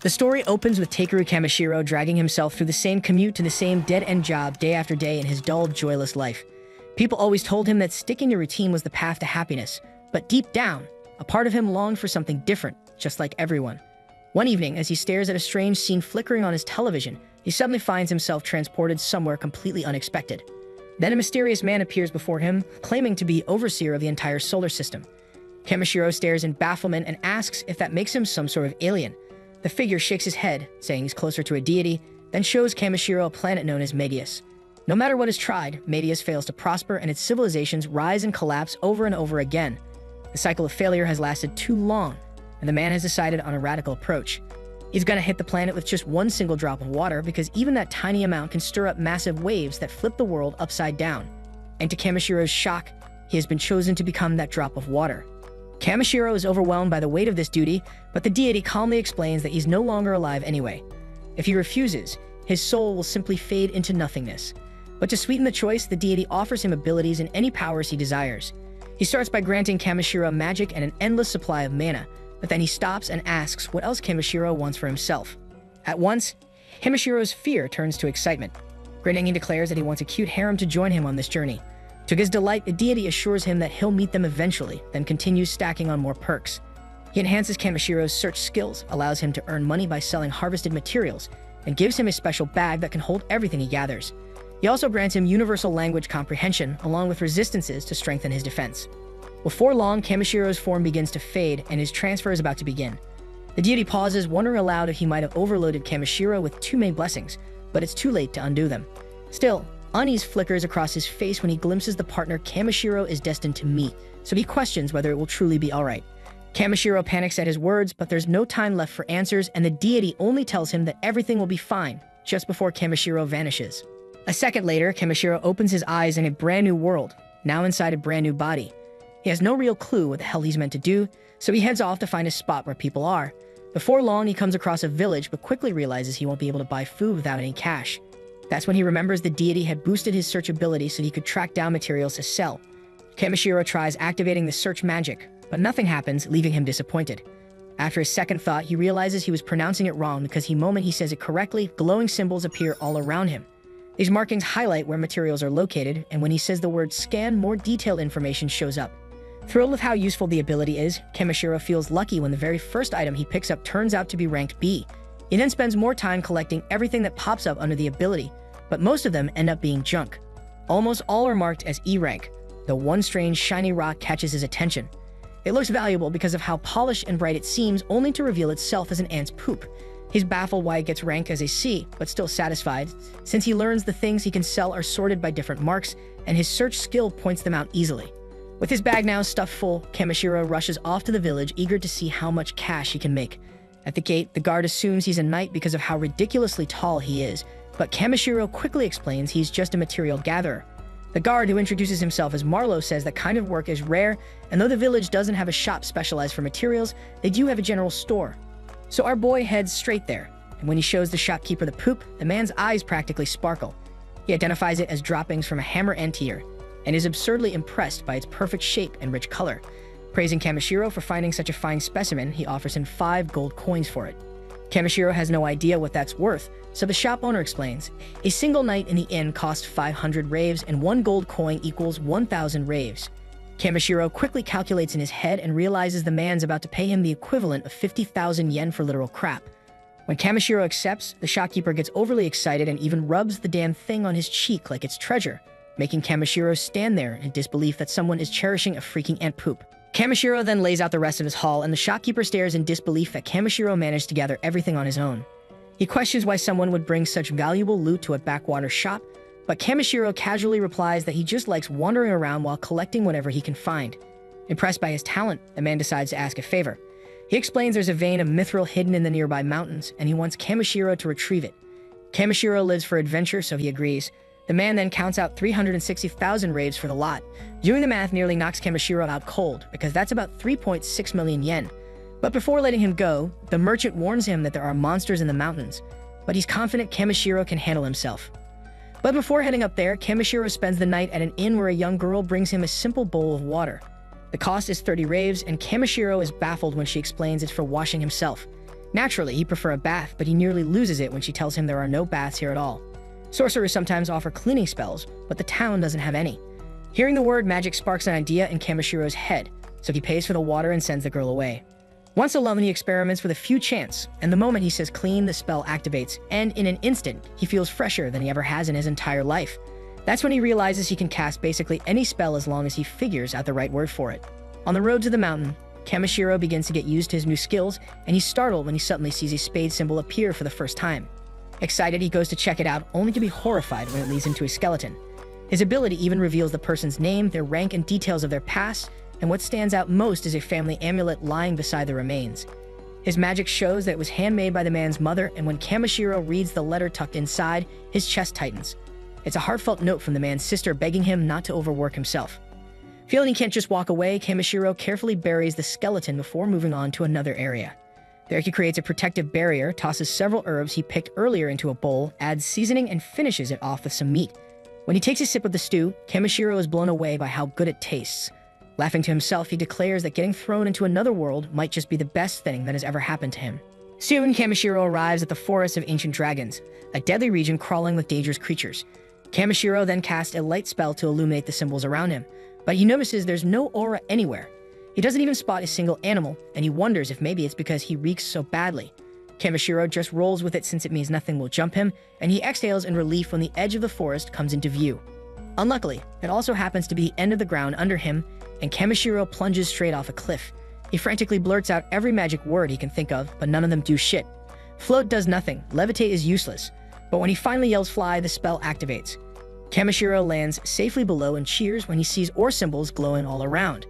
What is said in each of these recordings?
The story opens with Takeru Kamishiro dragging himself through the same commute to the same dead-end job day after day in his dull, joyless life. People always told him that sticking to routine was the path to happiness, but deep down, a part of him longed for something different, just like everyone. One evening, as he stares at a strange scene flickering on his television, he suddenly finds himself transported somewhere completely unexpected. Then a mysterious man appears before him, claiming to be overseer of the entire solar system. Kamishiro stares in bafflement and asks if that makes him some sort of alien. The figure shakes his head, saying he's closer to a deity, then shows Kamishiro a planet known as Mage. No matter what is tried, Mage fails to prosper and its civilizations rise and collapse over and over again. The cycle of failure has lasted too long, and the man has decided on a radical approach. He's gonna hit the planet with just one single drop of water because even that tiny amount can stir up massive waves that flip the world upside down. And to Kamishiro's shock, he has been chosen to become that drop of water. Kamishiro is overwhelmed by the weight of this duty, but the deity calmly explains that he's no longer alive anyway. If he refuses, his soul will simply fade into nothingness. But to sweeten the choice, the deity offers him abilities and any powers he desires. He starts by granting Kamishiro magic and an endless supply of mana, but then he stops and asks what else Kamishiro wants for himself. At once, Kamishiro's fear turns to excitement. Grinning, he declares that he wants a cute harem to join him on this journey. To his delight, the deity assures him that he'll meet them eventually, then continues stacking on more perks. He enhances Kamishiro's search skills, allows him to earn money by selling harvested materials, and gives him a special bag that can hold everything he gathers. He also grants him universal language comprehension, along with resistances to strengthen his defense. Before long, Kamishiro's form begins to fade, and his transfer is about to begin. The deity pauses, wondering aloud if he might have overloaded Kamishiro with too many blessings, but it's too late to undo them. Still, unease flickers across his face when he glimpses the partner Kamishiro is destined to meet, so he questions whether it will truly be alright. Kamishiro panics at his words, but there's no time left for answers, and the deity only tells him that everything will be fine, just before Kamishiro vanishes. A second later, Kamishiro opens his eyes in a brand new world, now inside a brand new body. He has no real clue what the hell he's meant to do, so he heads off to find a spot where people are. Before long, he comes across a village, but quickly realizes he won't be able to buy food without any cash. That's when he remembers the deity had boosted his search ability so he could track down materials to sell. Kamishiro tries activating the search magic, but nothing happens, leaving him disappointed. After his second thought, he realizes he was pronouncing it wrong because the moment he says it correctly, glowing symbols appear all around him. These markings highlight where materials are located, and when he says the word scan, more detailed information shows up. Thrilled with how useful the ability is, Kamishiro feels lucky when the very first item he picks up turns out to be ranked B. He then spends more time collecting everything that pops up under the ability, but most of them end up being junk. Almost all are marked as E rank, though one strange shiny rock catches his attention. It looks valuable because of how polished and bright it seems, only to reveal itself as an ant's poop. He's baffled why it gets ranked as a C, but still satisfied, since he learns the things he can sell are sorted by different marks, and his search skill points them out easily. With his bag now stuffed full, Kamishiro rushes off to the village, eager to see how much cash he can make. At the gate, the guard assumes he's a knight because of how ridiculously tall he is, but Kamishiro quickly explains he's just a material gatherer. The guard, who introduces himself as Marlowe, says that kind of work is rare, and though the village doesn't have a shop specialized for materials, they do have a general store. So our boy heads straight there, and when he shows the shopkeeper the poop, the man's eyes practically sparkle. He identifies it as droppings from a hammer anteater, and is absurdly impressed by its perfect shape and rich color. Praising Kamishiro for finding such a fine specimen, he offers him 5 gold coins for it. Kamishiro has no idea what that's worth, so the shop owner explains. A single night in the inn costs 500 raves, and 1 gold coin equals 1,000 raves. Kamishiro quickly calculates in his head and realizes the man's about to pay him the equivalent of 50,000 yen for literal crap. When Kamishiro accepts, the shopkeeper gets overly excited and even rubs the damn thing on his cheek like it's treasure, making Kamishiro stand there in disbelief that someone is cherishing a freaking ant poop. Kamishiro then lays out the rest of his haul, and the shopkeeper stares in disbelief that Kamishiro managed to gather everything on his own. He questions why someone would bring such valuable loot to a backwater shop, but Kamishiro casually replies that he just likes wandering around while collecting whatever he can find. Impressed by his talent, the man decides to ask a favor. He explains there's a vein of mithril hidden in the nearby mountains, and he wants Kamishiro to retrieve it. Kamishiro lives for adventure, so he agrees. The man then counts out 360,000 raves for the lot. Doing the math nearly knocks Kamishiro out cold, because that's about 3.6 million yen. But before letting him go, the merchant warns him that there are monsters in the mountains, but he's confident Kamishiro can handle himself. But before heading up there, Kamishiro spends the night at an inn where a young girl brings him a simple bowl of water. The cost is 30 raves, and Kamishiro is baffled when she explains it's for washing himself. Naturally, he'd prefer a bath, but he nearly loses it when she tells him there are no baths here at all. Sorcerers sometimes offer cleaning spells, but the town doesn't have any. Hearing the word magic sparks an idea in Kamashiro's head, so he pays for the water and sends the girl away. Once alone, he experiments with a few chants, and the moment he says clean, the spell activates, and in an instant, he feels fresher than he ever has in his entire life. That's when he realizes he can cast basically any spell as long as he figures out the right word for it. On the road to the mountain, Kamashiro begins to get used to his new skills, and he's startled when he suddenly sees a spade symbol appear for the first time. Excited, he goes to check it out, only to be horrified when it leads him to a skeleton. His ability even reveals the person's name, their rank, and details of their past, and what stands out most is a family amulet lying beside the remains. His magic shows that it was handmade by the man's mother, and when Kamashiro reads the letter tucked inside, his chest tightens. It's a heartfelt note from the man's sister begging him not to overwork himself. Feeling he can't just walk away, Kamashiro carefully buries the skeleton before moving on to another area. There he creates a protective barrier, tosses several herbs he picked earlier into a bowl, adds seasoning, and finishes it off with some meat. When he takes a sip of the stew, Kamashiro is blown away by how good it tastes. Laughing to himself, he declares that getting thrown into another world might just be the best thing that has ever happened to him. Soon, Kamashiro arrives at the Forest of Ancient Dragons, a deadly region crawling with dangerous creatures. Kamashiro then casts a light spell to illuminate the symbols around him, but he notices there's no aura anywhere. He doesn't even spot a single animal, and he wonders if maybe it's because he reeks so badly. Kamashiro just rolls with it since it means nothing will jump him, and he exhales in relief when the edge of the forest comes into view. Unluckily, it also happens to be the end of the ground under him, and Kamashiro plunges straight off a cliff. He frantically blurts out every magic word he can think of, but none of them do shit. Float does nothing, levitate is useless, but when he finally yells fly, the spell activates. Kamashiro lands safely below and cheers when he sees ore symbols glowing all around.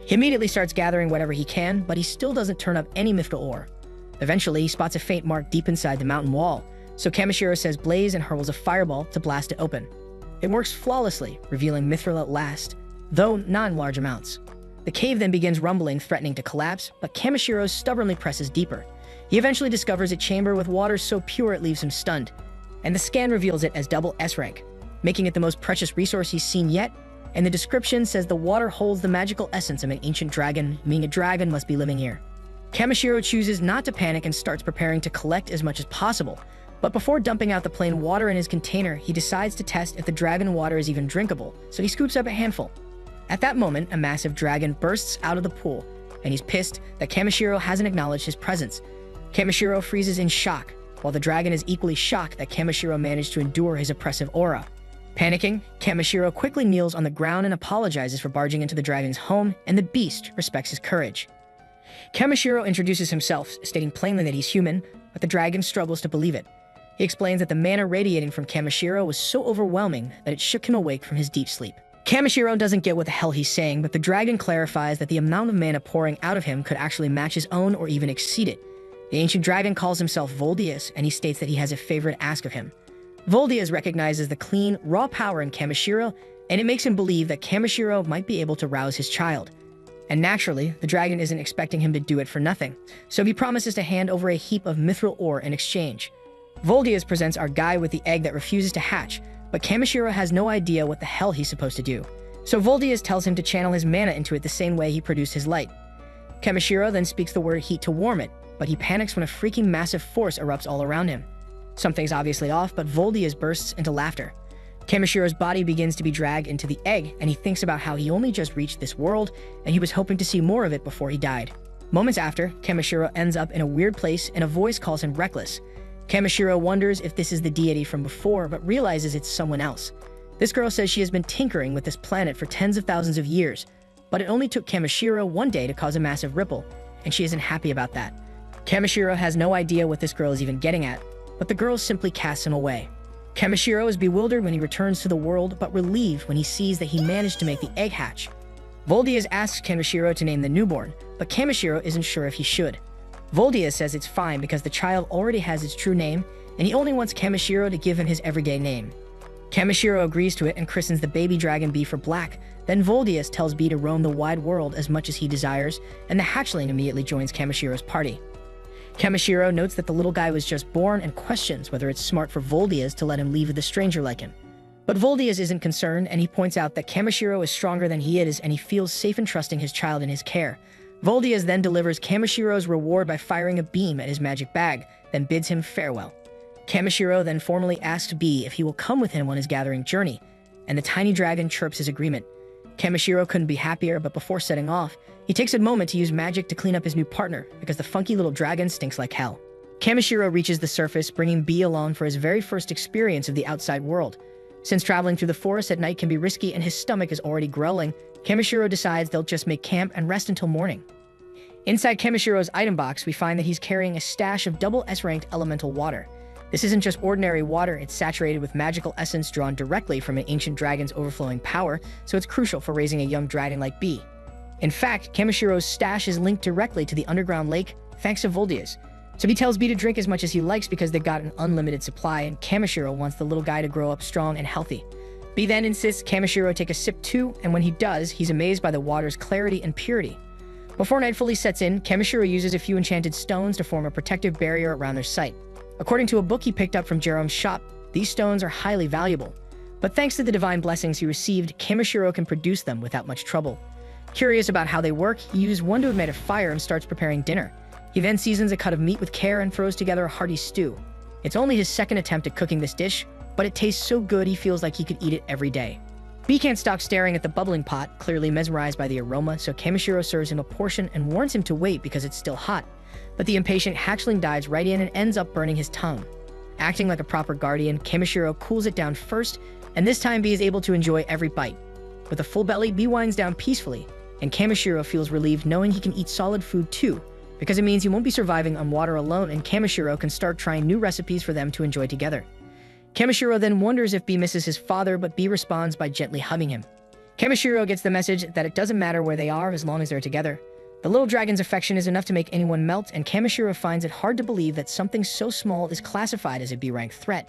He immediately starts gathering whatever he can, but he still doesn't turn up any mythical ore. Eventually, he spots a faint mark deep inside the mountain wall, so Kamashiro says blaze and hurls a fireball to blast it open. It works flawlessly, revealing mithril at last, though not in large amounts. The cave then begins rumbling, threatening to collapse, but Kamashiro stubbornly presses deeper. He eventually discovers a chamber with water so pure it leaves him stunned, and the scan reveals it as double S rank, making it the most precious resource he's seen yet, and the description says the water holds the magical essence of an ancient dragon, meaning a dragon must be living here. Kamashiro chooses not to panic and starts preparing to collect as much as possible, but before dumping out the plain water in his container, he decides to test if the dragon water is even drinkable, so he scoops up a handful. At that moment, a massive dragon bursts out of the pool, and he's pissed that Kamashiro hasn't acknowledged his presence. Kamashiro freezes in shock, while the dragon is equally shocked that Kamashiro managed to endure his oppressive aura. Panicking, Kamashiro quickly kneels on the ground and apologizes for barging into the dragon's home, and the beast respects his courage. Kamashiro introduces himself, stating plainly that he's human, but the dragon struggles to believe it. He explains that the mana radiating from Kamashiro was so overwhelming that it shook him awake from his deep sleep. Kamashiro doesn't get what the hell he's saying, but the dragon clarifies that the amount of mana pouring out of him could actually match his own or even exceed it. The ancient dragon calls himself Voldius, and he states that he has a favorite ask of him. Voldius recognizes the clean, raw power in Kamashiro, and it makes him believe that Kamashiro might be able to rouse his child. And naturally, the dragon isn't expecting him to do it for nothing, so he promises to hand over a heap of mithril ore in exchange. Voldius presents our guy with the egg that refuses to hatch, but Kamashiro has no idea what the hell he's supposed to do. So Voldius tells him to channel his mana into it the same way he produced his light. Kamashiro then speaks the word heat to warm it, but he panics when a freaking massive force erupts all around him. Something's obviously off, but Voldius bursts into laughter. Kamashiro's body begins to be dragged into the egg, and he thinks about how he only just reached this world, and he was hoping to see more of it before he died. Moments after, Kamashiro ends up in a weird place, and a voice calls him reckless. Kamashiro wonders if this is the deity from before, but realizes it's someone else. This girl says she has been tinkering with this planet for tens of thousands of years, but it only took Kamashiro one day to cause a massive ripple, and she isn't happy about that. Kamashiro has no idea what this girl is even getting at, but the girl simply casts him away. Kamashiro is bewildered when he returns to the world, but relieved when he sees that he managed to make the egg hatch. Voldius asks Kamashiro to name the newborn, but Kamashiro isn't sure if he should. Voldius says it's fine because the child already has its true name, and he only wants Kamashiro to give him his everyday name. Kamashiro agrees to it and christens the baby dragon B for Black. Then Voldius tells B to roam the wide world as much as he desires, and the hatchling immediately joins Kamashiro's party. Kamashiro notes that the little guy was just born and questions whether it's smart for Voldius to let him leave with a stranger like him. But Voldius isn't concerned, and he points out that Kamashiro is stronger than he is, and he feels safe in trusting his child in his care. Voldius then delivers Kamoshiro's reward by firing a beam at his magic bag, then bids him farewell. Kamoshiro then formally asks B if he will come with him on his gathering journey, and the tiny dragon chirps his agreement. Kamoshiro couldn't be happier, but before setting off, he takes a moment to use magic to clean up his new partner, because the funky little dragon stinks like hell. Kamoshiro reaches the surface, bringing B along for his very first experience of the outside world. Since traveling through the forest at night can be risky and his stomach is already growling, Kamoshiro decides they'll just make camp and rest until morning. Inside Kamoshiro's item box, we find that he's carrying a stash of double S-ranked elemental water. This isn't just ordinary water, it's saturated with magical essence drawn directly from an ancient dragon's overflowing power, so it's crucial for raising a young dragon like B. In fact, Kamoshiro's stash is linked directly to the underground lake, thanks to Voldius. So he tells B to drink as much as he likes because they've got an unlimited supply, and Kamoshiro wants the little guy to grow up strong and healthy. B then insists Kamoshiro take a sip too, and when he does, he's amazed by the water's clarity and purity. Before night fully sets in, Kamoshiro uses a few enchanted stones to form a protective barrier around their site. According to a book he picked up from Jerome's shop, these stones are highly valuable. But thanks to the divine blessings he received, Kamoshiro can produce them without much trouble. Curious about how they work, he uses one to ignite a fire and starts preparing dinner. He then seasons a cut of meat with care and throws together a hearty stew. It's only his second attempt at cooking this dish, but it tastes so good he feels like he could eat it every day. B can't stop staring at the bubbling pot, clearly mesmerized by the aroma, so Kamoshiro serves him a portion and warns him to wait because it's still hot. But the impatient hatchling dives right in and ends up burning his tongue. Acting like a proper guardian, Kamoshiro cools it down first, and this time B is able to enjoy every bite. With a full belly, B winds down peacefully, and Kamoshiro feels relieved knowing he can eat solid food too, because it means he won't be surviving on water alone, and Kamoshiro can start trying new recipes for them to enjoy together. Kamoshiro then wonders if B misses his father, but B responds by gently hugging him. Kamoshiro gets the message that it doesn't matter where they are as long as they're together. The little dragon's affection is enough to make anyone melt, and Kamoshiro finds it hard to believe that something so small is classified as a B-rank threat.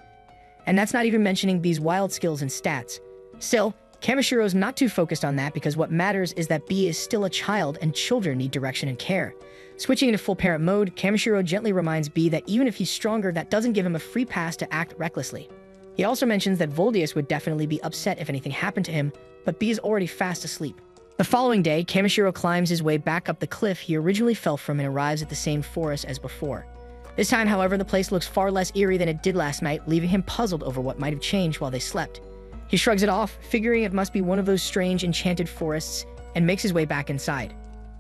And that's not even mentioning B's wild skills and stats. Still, Kamoshiro's not too focused on that because what matters is that B is still a child and children need direction and care. Switching into full parent mode, Kamoshiro gently reminds B that even if he's stronger, that doesn't give him a free pass to act recklessly. He also mentions that Voldius would definitely be upset if anything happened to him, but B is already fast asleep. The following day, Kamoshiro climbs his way back up the cliff he originally fell from and arrives at the same forest as before. This time, however, the place looks far less eerie than it did last night, leaving him puzzled over what might have changed while they slept. He shrugs it off, figuring it must be one of those strange enchanted forests, and makes his way back inside.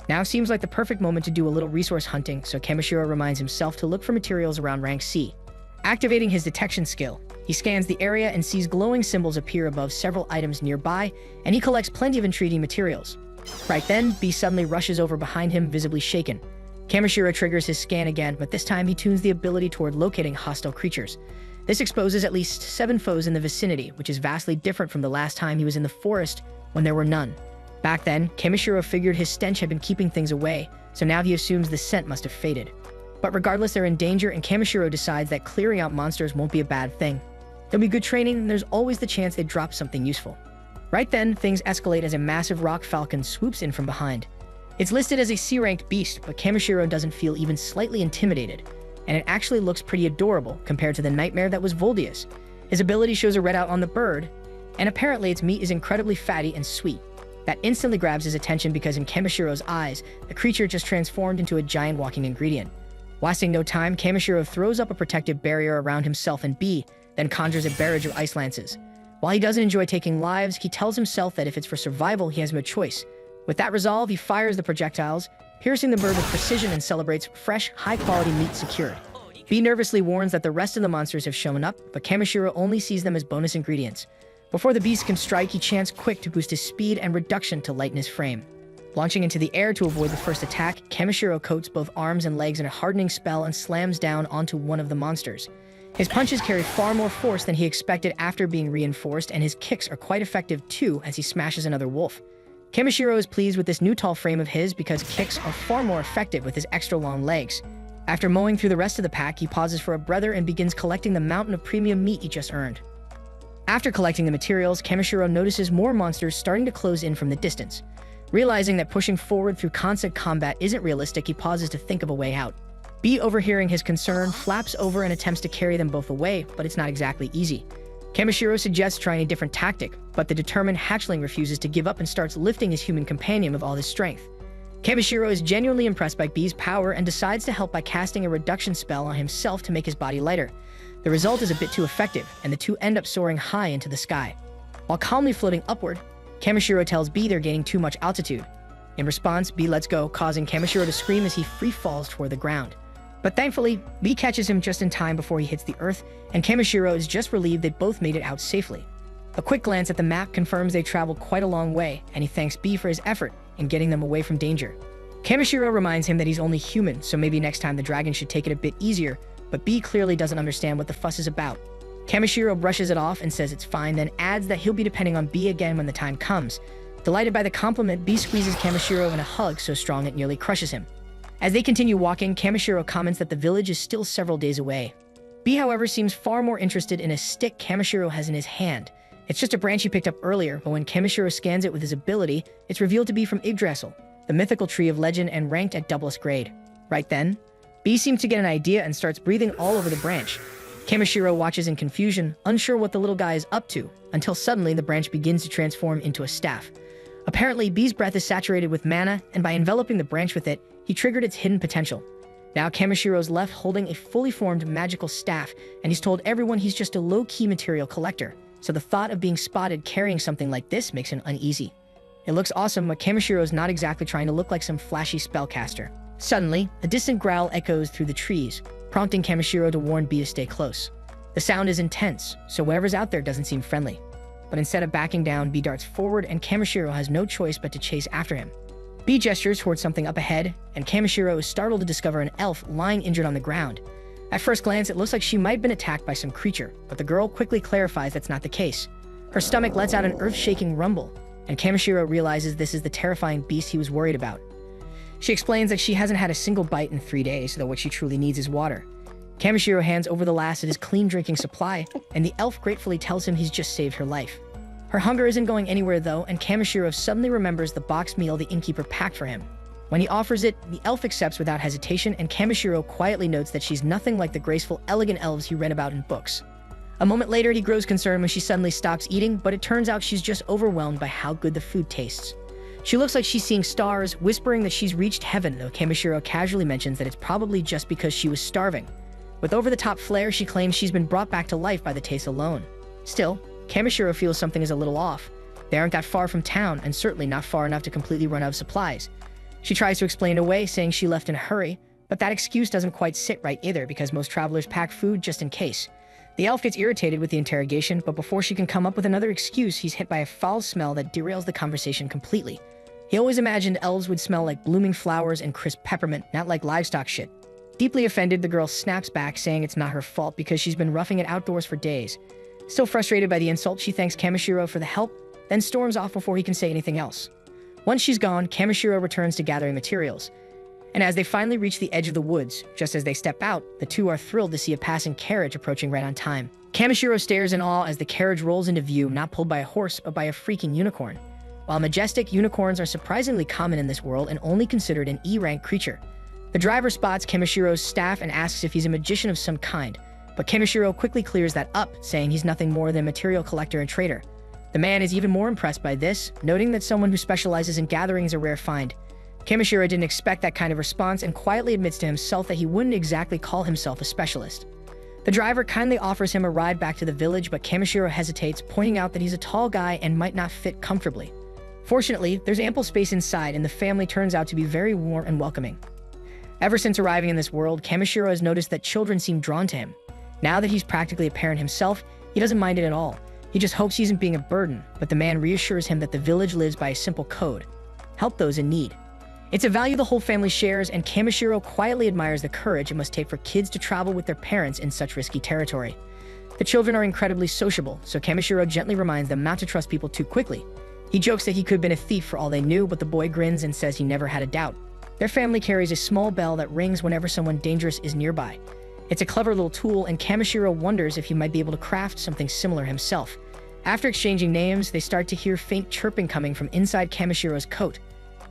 Now seems like the perfect moment to do a little resource hunting, so Kamoshiro reminds himself to look for materials around rank C. Activating his detection skill, he scans the area and sees glowing symbols appear above several items nearby, and he collects plenty of intriguing materials. Right then, B suddenly rushes over behind him, visibly shaken. Kamoshiro triggers his scan again, but this time he tunes the ability toward locating hostile creatures. This exposes at least 7 foes in the vicinity, which is vastly different from the last time he was in the forest when there were none. Back then, Kamoshiro figured his stench had been keeping things away, so now he assumes the scent must have faded. But regardless, they're in danger, and Kamoshiro decides that clearing out monsters won't be a bad thing. There'll be good training, and there's always the chance they drop something useful. Right then, things escalate as a massive rock falcon swoops in from behind. It's listed as a C-ranked beast, but Kamoshiro doesn't feel even slightly intimidated, and it actually looks pretty adorable compared to the nightmare that was Voldius. His ability shows a readout on the bird, and apparently its meat is incredibly fatty and sweet. That instantly grabs his attention because in Kamoshiro's eyes, the creature just transformed into a giant walking ingredient. Wasting no time, Kamoshiro throws up a protective barrier around himself and B, then conjures a barrage of ice lances. While he doesn't enjoy taking lives, he tells himself that if it's for survival, he has no choice. With that resolve, he fires the projectiles, piercing the bird with precision, and celebrates fresh, high-quality meat secured. B nervously warns that the rest of the monsters have shown up, but Kamoshiro only sees them as bonus ingredients. Before the beast can strike, he chants quick to boost his speed and reduction to lighten his frame. Launching into the air to avoid the first attack, Kamoshiro coats both arms and legs in a hardening spell and slams down onto one of the monsters. His punches carry far more force than he expected after being reinforced, and his kicks are quite effective too as he smashes another wolf. Kamoshiro is pleased with this new tall frame of his because kicks are far more effective with his extra long legs. After mowing through the rest of the pack, he pauses for a breather and begins collecting the mountain of premium meat he just earned. After collecting the materials, Kamoshiro notices more monsters starting to close in from the distance. Realizing that pushing forward through constant combat isn't realistic, he pauses to think of a way out. B, overhearing his concern, flaps over and attempts to carry them both away, but it's not exactly easy. Kamoshiro suggests trying a different tactic, but the determined hatchling refuses to give up and starts lifting his human companion with all his strength. Kamishiro is genuinely impressed by B's power and decides to help by casting a reduction spell on himself to make his body lighter. The result is a bit too effective, and the two end up soaring high into the sky. While calmly floating upward, Kamishiro tells B they're gaining too much altitude. In response, B lets go, causing Kamishiro to scream as he free falls toward the ground. But thankfully, B catches him just in time before he hits the earth, and Kamishiro is just relieved they both made it out safely. A quick glance at the map confirms they traveled quite a long way, and he thanks B for his effort in getting them away from danger. Kamishiro reminds him that he's only human, so maybe next time the dragon should take it a bit easier, but B clearly doesn't understand what the fuss is about. Kamishiro brushes it off and says it's fine, then adds that he'll be depending on B again when the time comes. Delighted by the compliment, B squeezes Kamishiro in a hug so strong it nearly crushes him. As they continue walking, Kamishiro comments that the village is still several days away. B, however, seems far more interested in a stick Kamishiro has in his hand. It's just a branch he picked up earlier, but when Kamishiro scans it with his ability, it's revealed to be from Yggdrasil, the mythical tree of legend and ranked at doublest grade. Right then, B seems to get an idea and starts breathing all over the branch. Kamishiro watches in confusion, unsure what the little guy is up to, until suddenly the branch begins to transform into a staff. Apparently, B's breath is saturated with mana, and by enveloping the branch with it, he triggered its hidden potential. Now Kamishiro's left holding a fully formed magical staff, and he's told everyone he's just a low-key material collector, so the thought of being spotted carrying something like this makes him uneasy. It looks awesome, but Kamishiro's not exactly trying to look like some flashy spellcaster. Suddenly, a distant growl echoes through the trees, prompting Kamishiro to warn B to stay close. The sound is intense, so whatever's out there doesn't seem friendly. But instead of backing down, B darts forward and Kamishiro has no choice but to chase after him. B gestures towards something up ahead, and Kamishiro is startled to discover an elf lying injured on the ground. At first glance, it looks like she might have been attacked by some creature, but the girl quickly clarifies that's not the case. Her stomach lets out an earth-shaking rumble, and Kamishiro realizes this is the terrifying beast he was worried about. She explains that she hasn't had a single bite in 3 days, though what she truly needs is water. Kamishiro hands over the last of his clean drinking supply, and the elf gratefully tells him he's just saved her life. Her hunger isn't going anywhere though, and Kamishiro suddenly remembers the boxed meal the innkeeper packed for him. When he offers it, the elf accepts without hesitation, and Kamishiro quietly notes that she's nothing like the graceful, elegant elves he read about in books. A moment later, he grows concerned when she suddenly stops eating, but it turns out she's just overwhelmed by how good the food tastes. She looks like she's seeing stars, whispering that she's reached heaven, though Kamishiro casually mentions that it's probably just because she was starving. With over-the-top flair, she claims she's been brought back to life by the taste alone. Still, Kamishiro feels something is a little off. They aren't that far from town, and certainly not far enough to completely run out of supplies. She tries to explain it away, saying she left in a hurry, but that excuse doesn't quite sit right either because most travelers pack food just in case. The elf gets irritated with the interrogation, but before she can come up with another excuse, he's hit by a foul smell that derails the conversation completely. He always imagined elves would smell like blooming flowers and crisp peppermint, not like livestock shit. Deeply offended, the girl snaps back, saying it's not her fault because she's been roughing it outdoors for days. Still frustrated by the insult, she thanks Kamishiro for the help, then storms off before he can say anything else. Once she's gone, Kamishiro returns to gathering materials. And as they finally reach the edge of the woods, just as they step out, the two are thrilled to see a passing carriage approaching right on time. Kamishiro stares in awe as the carriage rolls into view, not pulled by a horse, but by a freaking unicorn. While majestic, unicorns are surprisingly common in this world and only considered an E-rank creature. The driver spots Kamishiro's staff and asks if he's a magician of some kind, but Kamishiro quickly clears that up, saying he's nothing more than a material collector and trader. The man is even more impressed by this, noting that someone who specializes in gathering is a rare find. Kamishiro didn't expect that kind of response and quietly admits to himself that he wouldn't exactly call himself a specialist. The driver kindly offers him a ride back to the village, but Kamishiro hesitates, pointing out that he's a tall guy and might not fit comfortably. Fortunately, there's ample space inside, and the family turns out to be very warm and welcoming. Ever since arriving in this world, Kamishiro has noticed that children seem drawn to him. Now that he's practically a parent himself, he doesn't mind it at all. He just hopes he isn't being a burden, but the man reassures him that the village lives by a simple code: help those in need. It's a value the whole family shares, and Kamishiro quietly admires the courage it must take for kids to travel with their parents in such risky territory. The children are incredibly sociable, so Kamishiro gently reminds them not to trust people too quickly. He jokes that he could have been a thief for all they knew, but the boy grins and says he never had a doubt. Their family carries a small bell that rings whenever someone dangerous is nearby. It's a clever little tool, and Kamishiro wonders if he might be able to craft something similar himself. After exchanging names, they start to hear faint chirping coming from inside Kamishiro's coat.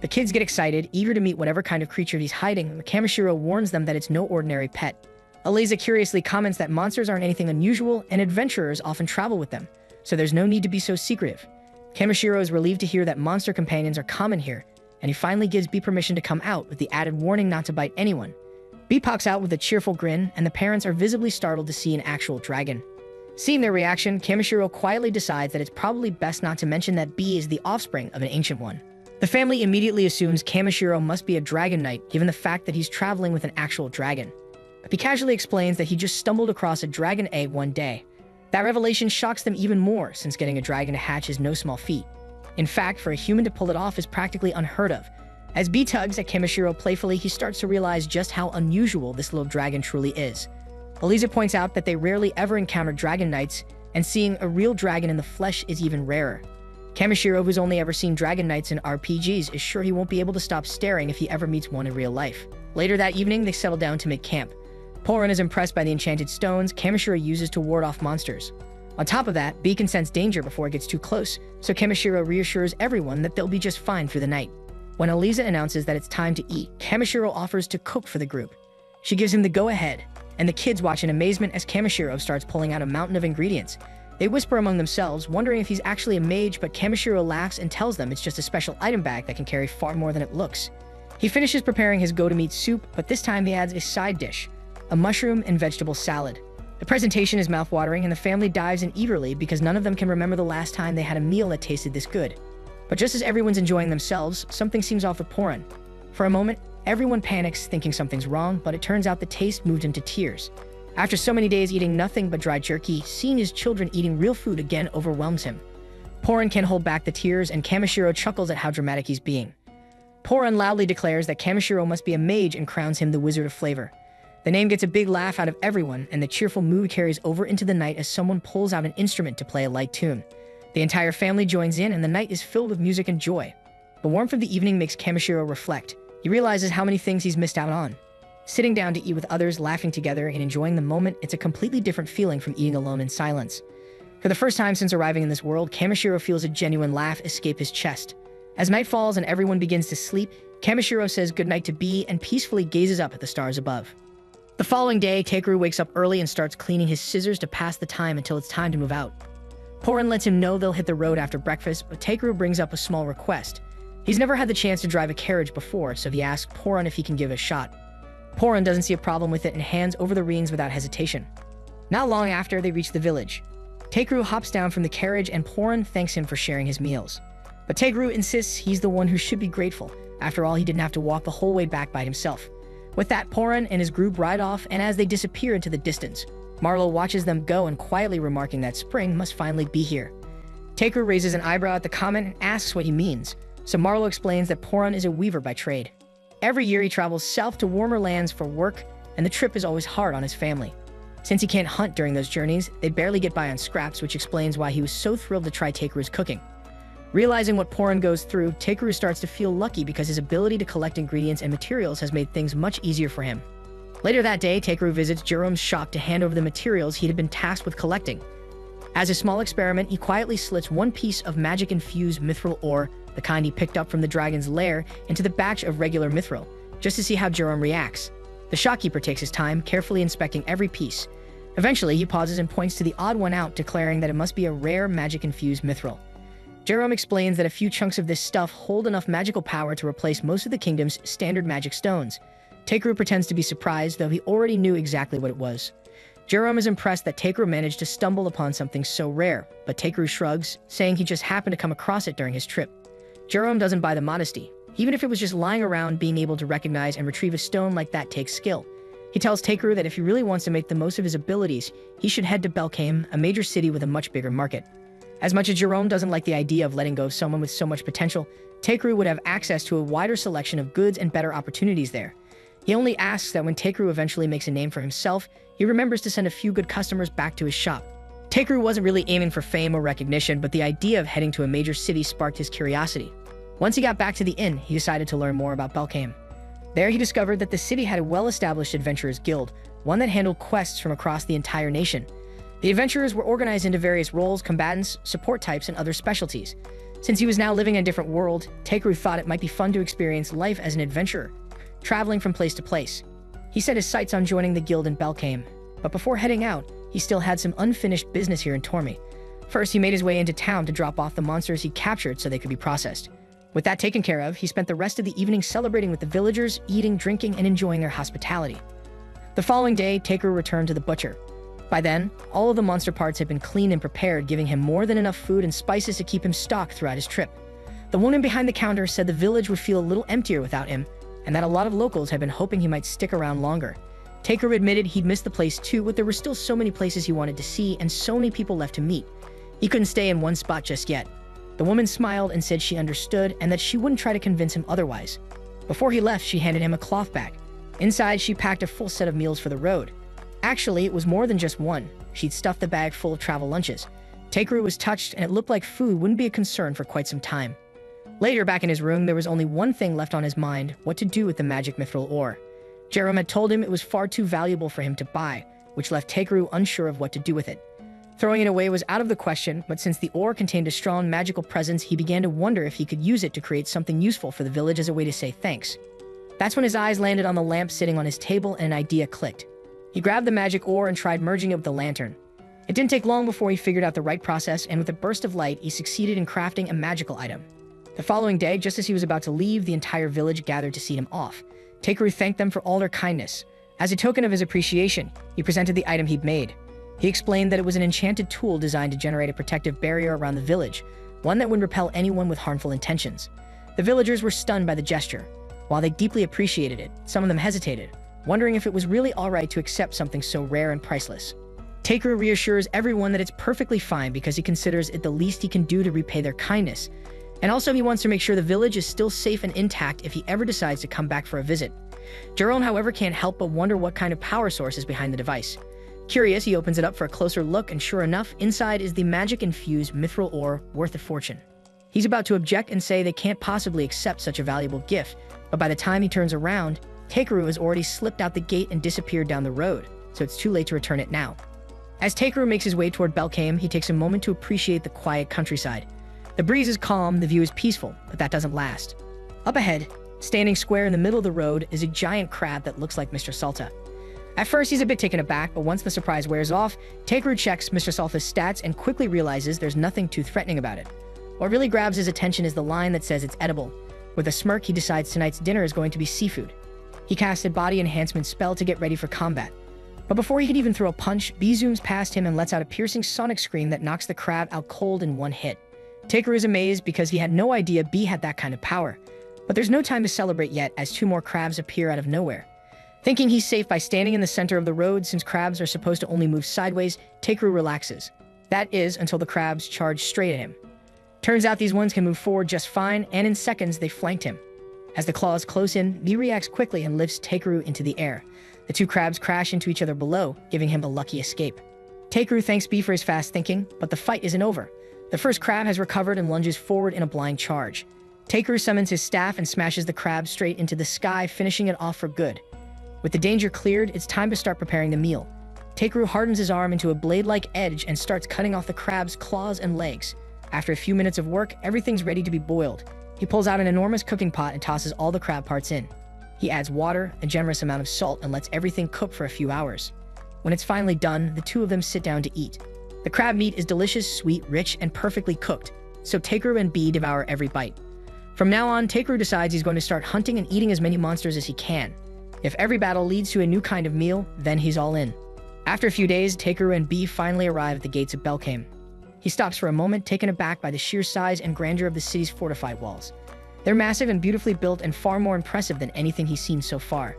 The kids get excited, eager to meet whatever kind of creature he's hiding, but Kamishiro warns them that it's no ordinary pet. Aliza curiously comments that monsters aren't anything unusual, and adventurers often travel with them, so there's no need to be so secretive. Kamishiro is relieved to hear that monster companions are common here, and he finally gives B permission to come out with the added warning not to bite anyone. B pops out with a cheerful grin, and the parents are visibly startled to see an actual dragon. Seeing their reaction, Kamishiro quietly decides that it's probably best not to mention that B is the offspring of an ancient one. The family immediately assumes Kamishiro must be a dragon knight, given the fact that he's traveling with an actual dragon. He casually explains that he just stumbled across a dragon egg one day. That revelation shocks them even more, since getting a dragon to hatch is no small feat. In fact, for a human to pull it off is practically unheard of. As B tugs at Kamishiro playfully, he starts to realize just how unusual this little dragon truly is. Eliza points out that they rarely ever encounter dragon knights, and seeing a real dragon in the flesh is even rarer. Kamishiro, who's only ever seen dragon knights in RPGs, is sure he won't be able to stop staring if he ever meets one in real life. Later that evening, they settle down to make camp. Porin is impressed by the enchanted stones Kamishiro uses to ward off monsters. On top of that, B can sense danger before it gets too close, so Kamishiro reassures everyone that they'll be just fine through the night. When Eliza announces that it's time to eat, Kamishiro offers to cook for the group. She gives him the go-ahead, and the kids watch in amazement as Kamishiro starts pulling out a mountain of ingredients. They whisper among themselves, wondering if he's actually a mage, but Kamishiro laughs and tells them it's just a special item bag that can carry far more than it looks. He finishes preparing his go-to-meat soup, but this time he adds a side dish, a mushroom and vegetable salad. The presentation is mouth-watering, and the family dives in eagerly because none of them can remember the last time they had a meal that tasted this good. But just as everyone's enjoying themselves, something seems off with Porin. For a moment, everyone panics, thinking something's wrong, but it turns out the taste moved him to tears. After so many days eating nothing but dry jerky, seeing his children eating real food again overwhelms him. Porin can't hold back the tears, and Kamishiro chuckles at how dramatic he's being. Porin loudly declares that Kamishiro must be a mage and crowns him the Wizard of Flavor. The name gets a big laugh out of everyone, and the cheerful mood carries over into the night as someone pulls out an instrument to play a light tune. The entire family joins in, and the night is filled with music and joy. The warmth of the evening makes Kamishiro reflect. He realizes how many things he's missed out on. Sitting down to eat with others, laughing together, and enjoying the moment, it's a completely different feeling from eating alone in silence. For the first time since arriving in this world, Kamishiro feels a genuine laugh escape his chest. As night falls and everyone begins to sleep, Kamishiro says goodnight to B and peacefully gazes up at the stars above. The following day, Takeru wakes up early and starts cleaning his scissors to pass the time until it's time to move out. Porin lets him know they'll hit the road after breakfast, but Takeru brings up a small request. He's never had the chance to drive a carriage before, so he asks Porin if he can give it a shot. Porin doesn't see a problem with it and hands over the reins without hesitation. Not long after, they reach the village. Takeru hops down from the carriage and Porin thanks him for sharing his meals. But Takeru insists he's the one who should be grateful. After all, he didn't have to walk the whole way back by himself. With that, Porin and his group ride off, and as they disappear into the distance, Marlo watches them go and quietly remarking that spring must finally be here. Takeru raises an eyebrow at the comment and asks what he means, so Marlo explains that Porin is a weaver by trade. Every year he travels south to warmer lands for work, and the trip is always hard on his family. Since he can't hunt during those journeys, they barely get by on scraps, which explains why he was so thrilled to try Takeru's cooking. Realizing what Porin goes through, Takeru starts to feel lucky because his ability to collect ingredients and materials has made things much easier for him. Later that day, Takeru visits Jerome's shop to hand over the materials he had been tasked with collecting. As a small experiment, he quietly slits one piece of magic-infused mithril ore, the kind he picked up from the dragon's lair, into the batch of regular mithril, just to see how Jerome reacts. The shopkeeper takes his time, carefully inspecting every piece. Eventually, he pauses and points to the odd one out, declaring that it must be a rare magic-infused mithril. Jerome explains that a few chunks of this stuff hold enough magical power to replace most of the kingdom's standard magic stones. Takeru pretends to be surprised, though he already knew exactly what it was. Jerome is impressed that Takeru managed to stumble upon something so rare, but Takeru shrugs, saying he just happened to come across it during his trip. Jerome doesn't buy the modesty. Even if it was just lying around, being able to recognize and retrieve a stone like that takes skill. He tells Takeru that if he really wants to make the most of his abilities, he should head to Belkame, a major city with a much bigger market. As much as Jerome doesn't like the idea of letting go of someone with so much potential, Takeru would have access to a wider selection of goods and better opportunities there. He only asks that when Takeru eventually makes a name for himself, he remembers to send a few good customers back to his shop. Takeru wasn't really aiming for fame or recognition, but the idea of heading to a major city sparked his curiosity. Once he got back to the inn, he decided to learn more about Belkame. There he discovered that the city had a well-established adventurers guild, one that handled quests from across the entire nation. The adventurers were organized into various roles, combatants, support types, and other specialties. Since he was now living in a different world, Takeru thought it might be fun to experience life as an adventurer, traveling from place to place. He set his sights on joining the guild in Belkame, but before heading out, he still had some unfinished business here in Tormi. First, he made his way into town to drop off the monsters he captured so they could be processed. With that taken care of, he spent the rest of the evening celebrating with the villagers, eating, drinking, and enjoying their hospitality. The following day, Takeru returned to the butcher. By then, all of the monster parts had been cleaned and prepared, giving him more than enough food and spices to keep him stocked throughout his trip. The woman behind the counter said the village would feel a little emptier without him, and that a lot of locals had been hoping he might stick around longer. Takeru admitted he'd missed the place too, but there were still so many places he wanted to see and so many people left to meet. He couldn't stay in one spot just yet. The woman smiled and said she understood and that she wouldn't try to convince him otherwise. Before he left, she handed him a cloth bag. Inside, she packed a full set of meals for the road. Actually, it was more than just one. She'd stuffed the bag full of travel lunches. Takeru was touched, and it looked like food wouldn't be a concern for quite some time. Later, back in his room, there was only one thing left on his mind: what to do with the magic mithril ore. Jerome had told him it was far too valuable for him to buy, which left Takeru unsure of what to do with it. Throwing it away was out of the question, but since the ore contained a strong magical presence, he began to wonder if he could use it to create something useful for the village as a way to say thanks. That's when his eyes landed on the lamp sitting on his table and an idea clicked. He grabbed the magic ore and tried merging it with the lantern. It didn't take long before he figured out the right process, and with a burst of light, he succeeded in crafting a magical item. The following day, just as he was about to leave, the entire village gathered to see him off. Takeru thanked them for all their kindness. As a token of his appreciation, he presented the item he'd made. He explained that it was an enchanted tool designed to generate a protective barrier around the village, one that would repel anyone with harmful intentions. The villagers were stunned by the gesture. While they deeply appreciated it, some of them hesitated, wondering if it was really alright to accept something so rare and priceless. Takeru reassures everyone that it's perfectly fine because he considers it the least he can do to repay their kindness. And also he wants to make sure the village is still safe and intact if he ever decides to come back for a visit. Jerome, however, can't help but wonder what kind of power source is behind the device. Curious, he opens it up for a closer look, and sure enough, inside is the magic-infused mithril ore worth a fortune. He's about to object and say they can't possibly accept such a valuable gift, but by the time he turns around, Takeru has already slipped out the gate and disappeared down the road, so it's too late to return it now. As Takeru makes his way toward Belcame, he takes a moment to appreciate the quiet countryside. The breeze is calm, the view is peaceful, but that doesn't last. Up ahead, standing square in the middle of the road, is a giant crab that looks like Mr. Salta. At first, he's a bit taken aback, but once the surprise wears off, Takeru checks Mr. Salta's stats and quickly realizes there's nothing too threatening about it. What really grabs his attention is the line that says it's edible. With a smirk, he decides tonight's dinner is going to be seafood. He casts a body enhancement spell to get ready for combat. But before he can even throw a punch, B zooms past him and lets out a piercing sonic scream that knocks the crab out cold in one hit. Takeru is amazed because he had no idea B had that kind of power. But there's no time to celebrate yet, as two more crabs appear out of nowhere. Thinking he's safe by standing in the center of the road, since crabs are supposed to only move sideways, Takeru relaxes. That is, until the crabs charge straight at him. Turns out these ones can move forward just fine, and in seconds they flanked him. As the claws close in, B reacts quickly and lifts Takeru into the air. The two crabs crash into each other below, giving him a lucky escape. Takeru thanks B for his fast thinking, but the fight isn't over. The first crab has recovered and lunges forward in a blind charge. Takeru summons his staff and smashes the crab straight into the sky, finishing it off for good. With the danger cleared, it's time to start preparing the meal. Takeru hardens his arm into a blade-like edge and starts cutting off the crab's claws and legs. After a few minutes of work, everything's ready to be boiled. He pulls out an enormous cooking pot and tosses all the crab parts in. He adds water, a generous amount of salt, and lets everything cook for a few hours. When it's finally done, the two of them sit down to eat. The crab meat is delicious, sweet, rich, and perfectly cooked, so Takeru and B devour every bite. From now on, Takeru decides he's going to start hunting and eating as many monsters as he can. If every battle leads to a new kind of meal, then he's all in. After a few days, Takeru and B finally arrive at the gates of Belcame. He stops for a moment, taken aback by the sheer size and grandeur of the city's fortified walls. They're massive and beautifully built and far more impressive than anything he's seen so far.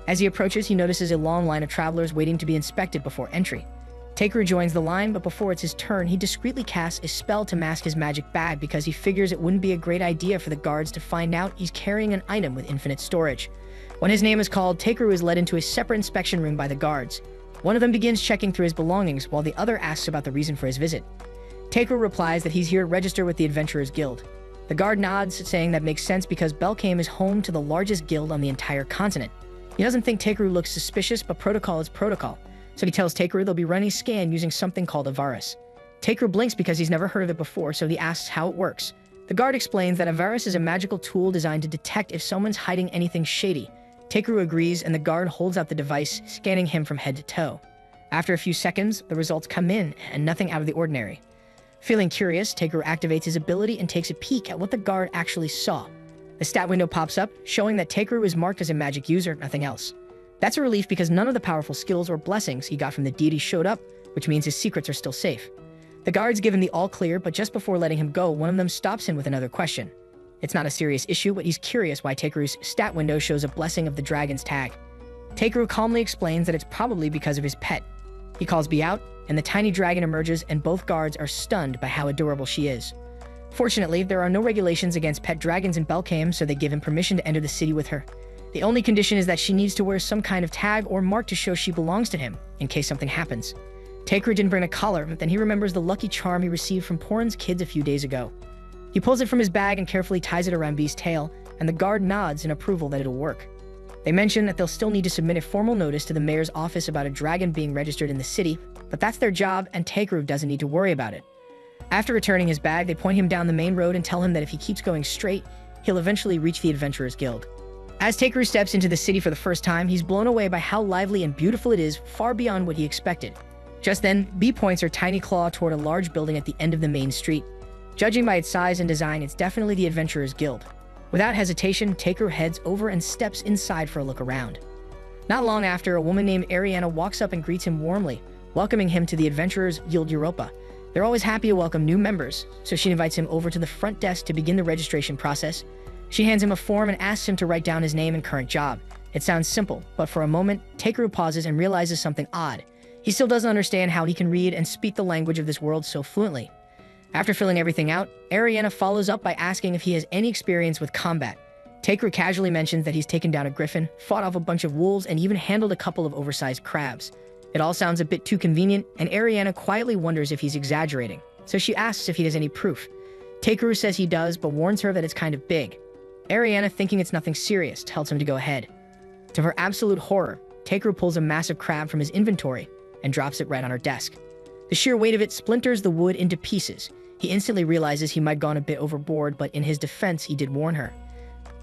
As he approaches, he notices a long line of travelers waiting to be inspected before entry. Takeru joins the line, but before it's his turn, he discreetly casts a spell to mask his magic bag because he figures it wouldn't be a great idea for the guards to find out he's carrying an item with infinite storage. When his name is called, Takeru is led into a separate inspection room by the guards. One of them begins checking through his belongings, while the other asks about the reason for his visit. Takeru replies that he's here to register with the Adventurers Guild. The guard nods, saying that makes sense because Belcame is home to the largest guild on the entire continent. He doesn't think Takeru looks suspicious, but protocol is protocol, so he tells Takeru they'll be running a scan using something called a virus. Takeru blinks because he's never heard of it before, so he asks how it works. The guard explains that a virus is a magical tool designed to detect if someone's hiding anything shady. Takeru agrees, and the guard holds out the device, scanning him from head to toe. After a few seconds, the results come in, and nothing out of the ordinary. Feeling curious, Takeru activates his ability and takes a peek at what the guard actually saw. The stat window pops up, showing that Takeru is marked as a magic user, nothing else. That's a relief because none of the powerful skills or blessings he got from the deity showed up, which means his secrets are still safe. The guards give him the all clear, but just before letting him go, one of them stops him with another question. It's not a serious issue, but he's curious why Takeru's stat window shows a blessing of the dragon's tag. Takeru calmly explains that it's probably because of his pet. He calls B out, and the tiny dragon emerges, and both guards are stunned by how adorable she is. Fortunately, there are no regulations against pet dragons in Belkame, so they give him permission to enter the city with her. The only condition is that she needs to wear some kind of tag or mark to show she belongs to him, in case something happens. Takeru didn't bring a collar, but then he remembers the lucky charm he received from Porin's kids a few days ago. He pulls it from his bag and carefully ties it around B's tail, and the guard nods in approval that it'll work. They mention that they'll still need to submit a formal notice to the mayor's office about a dragon being registered in the city, but that's their job, and Takeru doesn't need to worry about it. After returning his bag, they point him down the main road and tell him that if he keeps going straight, he'll eventually reach the Adventurers Guild. As Takeru steps into the city for the first time, he's blown away by how lively and beautiful it is, far beyond what he expected. Just then, B points her tiny claw toward a large building at the end of the main street. Judging by its size and design, it's definitely the Adventurers Guild. Without hesitation, Takeru heads over and steps inside for a look around. Not long after, a woman named Ariana walks up and greets him warmly, welcoming him to the Adventurers Guild Europa. They're always happy to welcome new members, so she invites him over to the front desk to begin the registration process. She hands him a form and asks him to write down his name and current job. It sounds simple, but for a moment, Takeru pauses and realizes something odd. He still doesn't understand how he can read and speak the language of this world so fluently. After filling everything out, Ariana follows up by asking if he has any experience with combat. Takeru casually mentions that he's taken down a griffin, fought off a bunch of wolves, and even handled a couple of oversized crabs. It all sounds a bit too convenient, and Ariana quietly wonders if he's exaggerating, so she asks if he has any proof. Takeru says he does, but warns her that it's kind of big. Ariana, thinking it's nothing serious, tells him to go ahead. To her absolute horror, Takeru pulls a massive crab from his inventory and drops it right on her desk. The sheer weight of it splinters the wood into pieces. He instantly realizes he might have gone a bit overboard, but in his defense, he did warn her.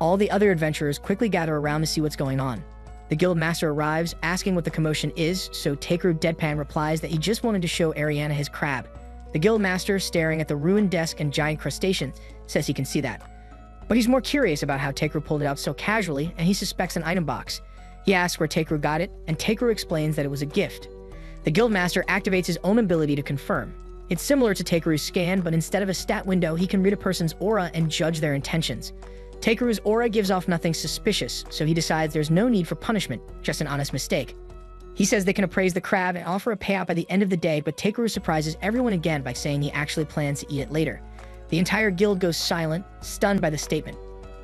All the other adventurers quickly gather around to see what's going on. The guild master arrives, asking what the commotion is, so Takeru deadpan replies that he just wanted to show Ariana his crab. The guild master, staring at the ruined desk and giant crustacean, says he can see that. But he's more curious about how Takeru pulled it out so casually, and he suspects an item box. He asks where Takeru got it, and Takeru explains that it was a gift. The guild master activates his own ability to confirm. It's similar to Takeru's scan, but instead of a stat window, he can read a person's aura and judge their intentions. Takeru's aura gives off nothing suspicious, so he decides there's no need for punishment, just an honest mistake. He says they can appraise the crab and offer a payout by the end of the day, but Takeru surprises everyone again by saying he actually plans to eat it later. The entire guild goes silent, stunned by the statement.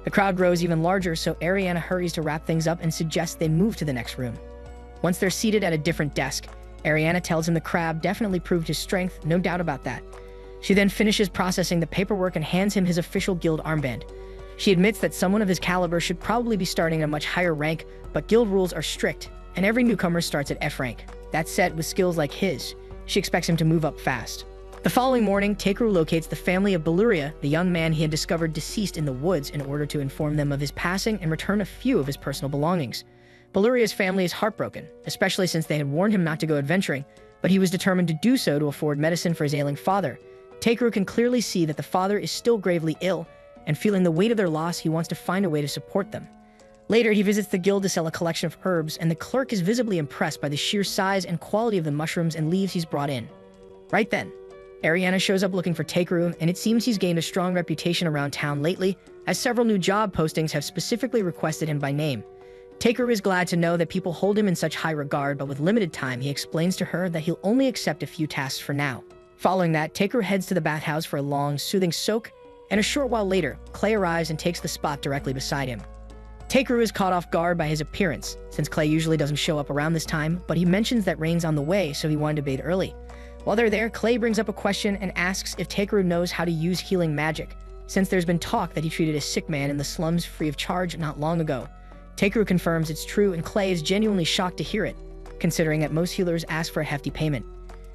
The crowd grows even larger, so Ariana hurries to wrap things up and suggests they move to the next room. Once they're seated at a different desk, Ariana tells him the crab definitely proved his strength, no doubt about that. She then finishes processing the paperwork and hands him his official guild armband. She admits that someone of his caliber should probably be starting at a much higher rank, but guild rules are strict, and every newcomer starts at F rank. That said, with skills like his, she expects him to move up fast. The following morning, Takeru locates the family of Beluria, the young man he had discovered deceased in the woods, in order to inform them of his passing and return a few of his personal belongings. Beluria's family is heartbroken, especially since they had warned him not to go adventuring, but he was determined to do so to afford medicine for his ailing father. Takeru can clearly see that the father is still gravely ill, and feeling the weight of their loss, he wants to find a way to support them. Later, he visits the guild to sell a collection of herbs, and the clerk is visibly impressed by the sheer size and quality of the mushrooms and leaves he's brought in. Right then, Ariana shows up looking for Takeru, and it seems he's gained a strong reputation around town lately, as several new job postings have specifically requested him by name. Takeru is glad to know that people hold him in such high regard, but with limited time, he explains to her that he'll only accept a few tasks for now. Following that, Takeru heads to the bathhouse for a long, soothing soak, and a short while later, Clay arrives and takes the spot directly beside him. Takeru is caught off guard by his appearance, since Clay usually doesn't show up around this time, but he mentions that rain's on the way, so he wanted to bathe early. While they're there, Clay brings up a question and asks if Takeru knows how to use healing magic, since there's been talk that he treated a sick man in the slums free of charge not long ago. Takeru confirms it's true, and Clay is genuinely shocked to hear it, considering that most healers ask for a hefty payment.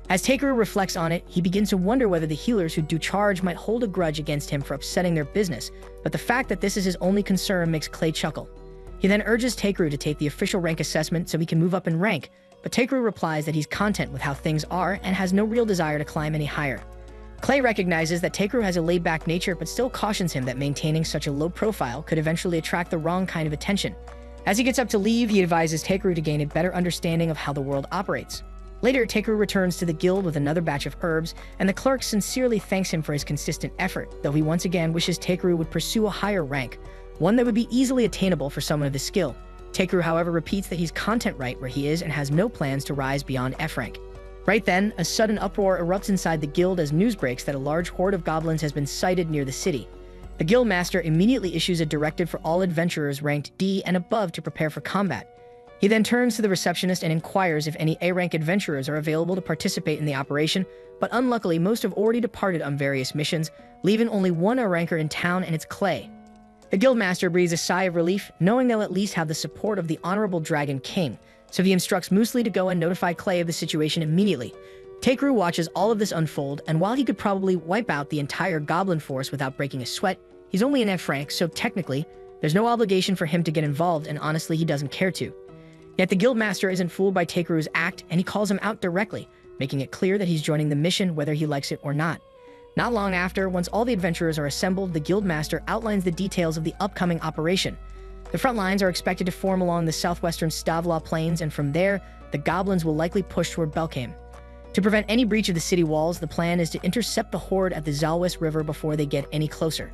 As Takeru reflects on it, he begins to wonder whether the healers who do charge might hold a grudge against him for upsetting their business, but the fact that this is his only concern makes Clay chuckle. He then urges Takeru to take the official rank assessment so he can move up in rank, but Takeru replies that he's content with how things are and has no real desire to climb any higher. Clay recognizes that Takeru has a laid-back nature but still cautions him that maintaining such a low profile could eventually attract the wrong kind of attention. As he gets up to leave, he advises Takeru to gain a better understanding of how the world operates. Later, Takeru returns to the guild with another batch of herbs, and the clerk sincerely thanks him for his consistent effort, though he once again wishes Takeru would pursue a higher rank, one that would be easily attainable for someone of his skill. Takeru, however, repeats that he's content right where he is and has no plans to rise beyond F rank. Right then, a sudden uproar erupts inside the guild as news breaks that a large horde of goblins has been sighted near the city. The guild master immediately issues a directive for all adventurers ranked D and above to prepare for combat. He then turns to the receptionist and inquires if any A-rank adventurers are available to participate in the operation, but unluckily most have already departed on various missions, leaving only one A-ranker in town, and it's Clay. The guildmaster breathes a sigh of relief, knowing they'll at least have the support of the Honorable Dragon King, so he instructs Muesli to go and notify Clay of the situation immediately. Takeru watches all of this unfold, and while he could probably wipe out the entire goblin force without breaking a sweat, he's only an F rank, so technically, there's no obligation for him to get involved, and honestly, he doesn't care to. Yet the guildmaster isn't fooled by Takeru's act, and he calls him out directly, making it clear that he's joining the mission whether he likes it or not. Not long after, once all the adventurers are assembled, the guildmaster outlines the details of the upcoming operation. The front lines are expected to form along the southwestern Stavla plains, and from there, the goblins will likely push toward Belkame. To prevent any breach of the city walls, the plan is to intercept the horde at the Zalwis River before they get any closer.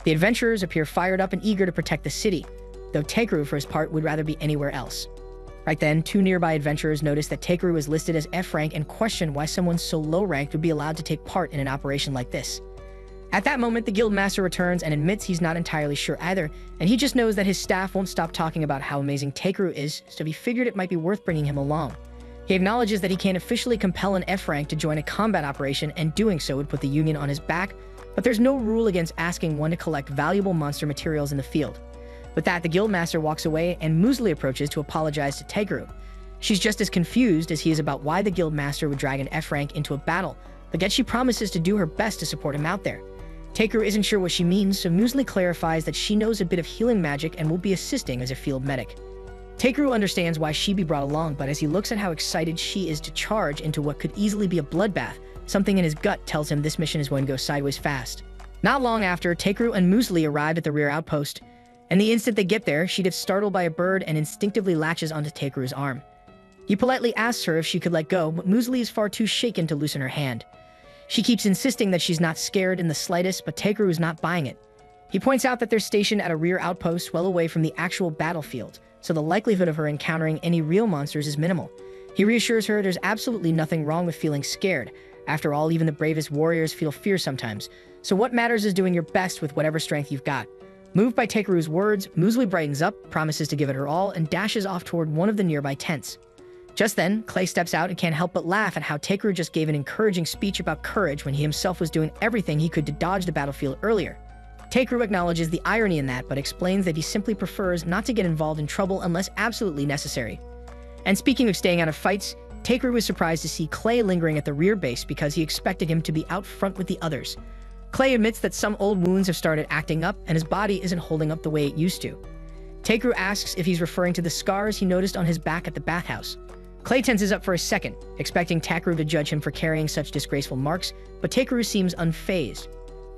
The adventurers appear fired up and eager to protect the city, though Takeru, for his part, would rather be anywhere else. Right then, two nearby adventurers notice that Takeru is listed as F rank and question why someone so low-ranked would be allowed to take part in an operation like this. At that moment, the guildmaster returns and admits he's not entirely sure either, and he just knows that his staff won't stop talking about how amazing Takeru is, so he figured it might be worth bringing him along. He acknowledges that he can't officially compel an F rank to join a combat operation, and doing so would put the Union on his back, but there's no rule against asking one to collect valuable monster materials in the field. With that, the guildmaster walks away, and Muesli approaches to apologize to Takeru. She's just as confused as he is about why the guildmaster would drag an F rank into a battle, but yet she promises to do her best to support him out there. Takeru isn't sure what she means, so Muesli clarifies that she knows a bit of healing magic and will be assisting as a field medic. Takeru understands why she'd be brought along, but as he looks at how excited she is to charge into what could easily be a bloodbath, something in his gut tells him this mission is going to go sideways fast. Not long after, Takeru and Muesli arrive at the rear outpost, and the instant they get there, she gets startled by a bird and instinctively latches onto Takeru's arm. He politely asks her if she could let go, but Muesli is far too shaken to loosen her hand. She keeps insisting that she's not scared in the slightest, but Takeru is not buying it. He points out that they're stationed at a rear outpost well away from the actual battlefield, so the likelihood of her encountering any real monsters is minimal. He reassures her there's absolutely nothing wrong with feeling scared. After all, even the bravest warriors feel fear sometimes. So what matters is doing your best with whatever strength you've got. Moved by Takeru's words, Muesli brightens up, promises to give it her all, and dashes off toward one of the nearby tents. Just then, Clay steps out and can't help but laugh at how Takeru just gave an encouraging speech about courage when he himself was doing everything he could to dodge the battlefield earlier. Takeru acknowledges the irony in that, but explains that he simply prefers not to get involved in trouble unless absolutely necessary. And speaking of staying out of fights, Takeru was surprised to see Clay lingering at the rear base because he expected him to be out front with the others. Clay admits that some old wounds have started acting up and his body isn't holding up the way it used to. Takeru asks if he's referring to the scars he noticed on his back at the bathhouse. Clay tenses up for a second, expecting Takeru to judge him for carrying such disgraceful marks, but Takeru seems unfazed.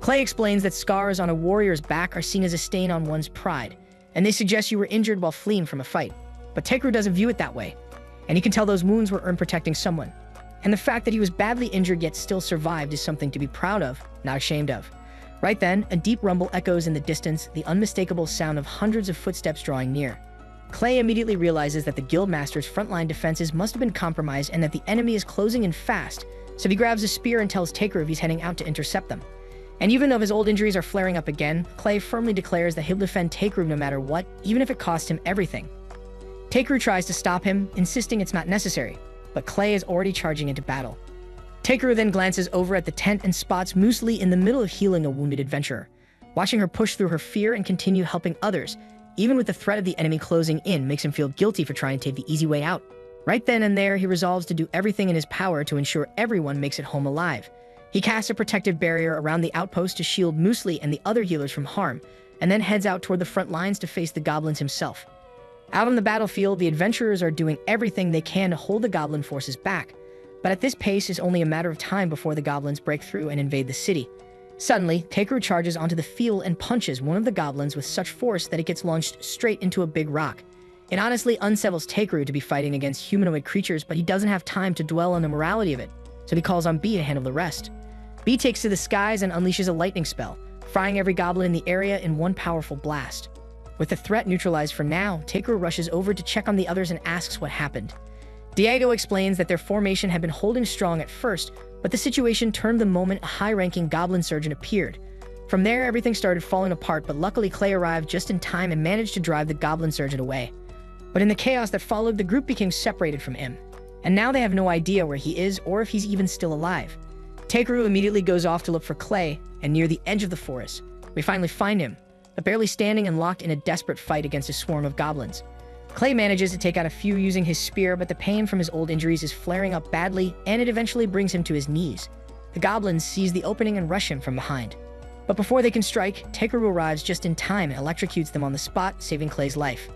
Clay explains that scars on a warrior's back are seen as a stain on one's pride, and they suggest you were injured while fleeing from a fight. But Takeru doesn't view it that way, and he can tell those wounds were earned protecting someone. And the fact that he was badly injured yet still survived is something to be proud of, not ashamed of. Right then, a deep rumble echoes in the distance, the unmistakable sound of hundreds of footsteps drawing near. Clay immediately realizes that the guildmaster's frontline defenses must have been compromised and that the enemy is closing in fast, so he grabs a spear and tells Takeru he's heading out to intercept them. And even though his old injuries are flaring up again, Clay firmly declares that he'll defend Takeru no matter what, even if it costs him everything. Takeru tries to stop him, insisting it's not necessary, but Clay is already charging into battle. Takeru then glances over at the tent and spots Muesli in the middle of healing a wounded adventurer. Watching her push through her fear and continue helping others, even with the threat of the enemy closing in, makes him feel guilty for trying to take the easy way out. Right then and there, he resolves to do everything in his power to ensure everyone makes it home alive. He casts a protective barrier around the outpost to shield Muesli and the other healers from harm, and then heads out toward the front lines to face the goblins himself. Out on the battlefield, the adventurers are doing everything they can to hold the goblin forces back. But at this pace, it's only a matter of time before the goblins break through and invade the city. Suddenly, Takeru charges onto the field and punches one of the goblins with such force that it gets launched straight into a big rock. It honestly unsettles Takeru to be fighting against humanoid creatures, but he doesn't have time to dwell on the morality of it, so he calls on B to handle the rest. B takes to the skies and unleashes a lightning spell, frying every goblin in the area in one powerful blast. With the threat neutralized for now, Takeru rushes over to check on the others and asks what happened. Diego explains that their formation had been holding strong at first, but the situation turned the moment a high-ranking goblin surgeon appeared. From there, everything started falling apart, but luckily Clay arrived just in time and managed to drive the goblin surgeon away. But in the chaos that followed, the group became separated from him, and now they have no idea where he is or if he's even still alive. Takeru immediately goes off to look for Clay, and near the edge of the forest, we finally find him, but barely standing and locked in a desperate fight against a swarm of goblins. Clay manages to take out a few using his spear, but the pain from his old injuries is flaring up badly, and it eventually brings him to his knees. The goblins seize the opening and rush him from behind. But before they can strike, Takeru arrives just in time and electrocutes them on the spot, saving Clay's life.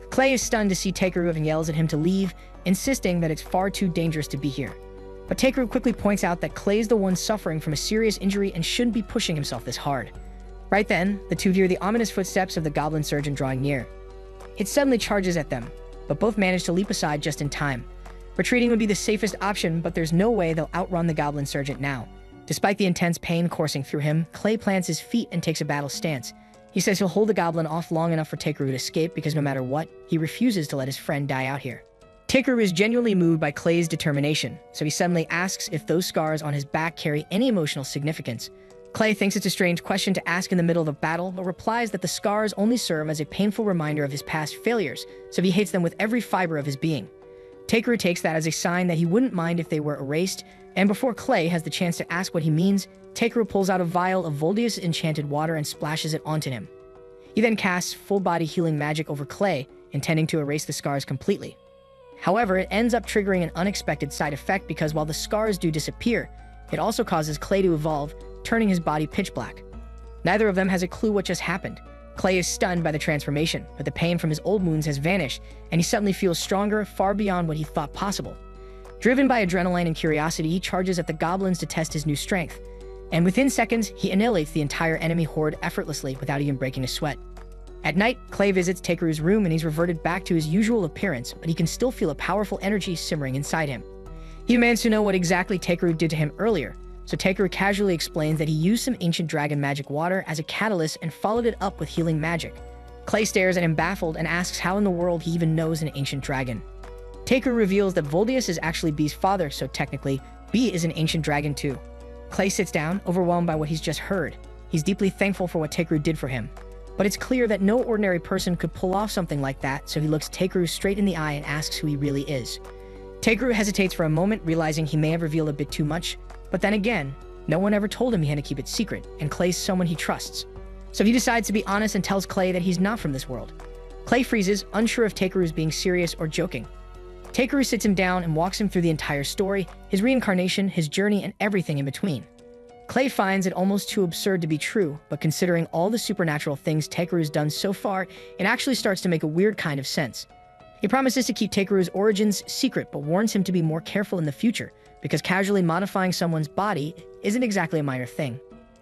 Clay is stunned to see Takeru and yells at him to leave, insisting that it's far too dangerous to be here. But Takeru quickly points out that Clay's the one suffering from a serious injury and shouldn't be pushing himself this hard. Right then, the two hear the ominous footsteps of the goblin surgeon drawing near. It suddenly charges at them, but both manage to leap aside just in time. Retreating would be the safest option, but there's no way they'll outrun the goblin surgeon now. Despite the intense pain coursing through him, Clay plants his feet and takes a battle stance. He says he'll hold the goblin off long enough for Takeru to escape because no matter what, he refuses to let his friend die out here. Takeru is genuinely moved by Clay's determination, so he suddenly asks if those scars on his back carry any emotional significance. Clay thinks it's a strange question to ask in the middle of a battle, but replies that the scars only serve as a painful reminder of his past failures, so he hates them with every fiber of his being. Takeru takes that as a sign that he wouldn't mind if they were erased, and before Clay has the chance to ask what he means, Takeru pulls out a vial of Voldius' enchanted water and splashes it onto him. He then casts full-body healing magic over Clay, intending to erase the scars completely. However, it ends up triggering an unexpected side effect because while the scars do disappear, it also causes Clay to evolve, turning his body pitch black. Neither of them has a clue what just happened. Clay is stunned by the transformation, but the pain from his old wounds has vanished, and he suddenly feels stronger, far beyond what he thought possible. Driven by adrenaline and curiosity, he charges at the goblins to test his new strength, and within seconds, he annihilates the entire enemy horde effortlessly without even breaking a sweat. At night, Clay visits Takeru's room and he's reverted back to his usual appearance, but he can still feel a powerful energy simmering inside him. He demands to know what exactly Takeru did to him earlier, so Takeru casually explains that he used some ancient dragon magic water as a catalyst and followed it up with healing magic. Clay stares at him baffled and asks how in the world he even knows an ancient dragon. Takeru reveals that Voldius is actually B's father, so technically, B is an ancient dragon too. Clay sits down, overwhelmed by what he's just heard. He's deeply thankful for what Takeru did for him. But it's clear that no ordinary person could pull off something like that, so he looks Takeru straight in the eye and asks who he really is. Takeru hesitates for a moment, realizing he may have revealed a bit too much, but then again, no one ever told him he had to keep it secret, and Clay's someone he trusts. So he decides to be honest and tells Clay that he's not from this world. Clay freezes, unsure if Takeru is being serious or joking. Takeru sits him down and walks him through the entire story, his reincarnation, his journey, and everything in between. Clay finds it almost too absurd to be true, but considering all the supernatural things Takeru's done so far, it actually starts to make a weird kind of sense. He promises to keep Takeru's origins secret, but warns him to be more careful in the future, because casually modifying someone's body isn't exactly a minor thing.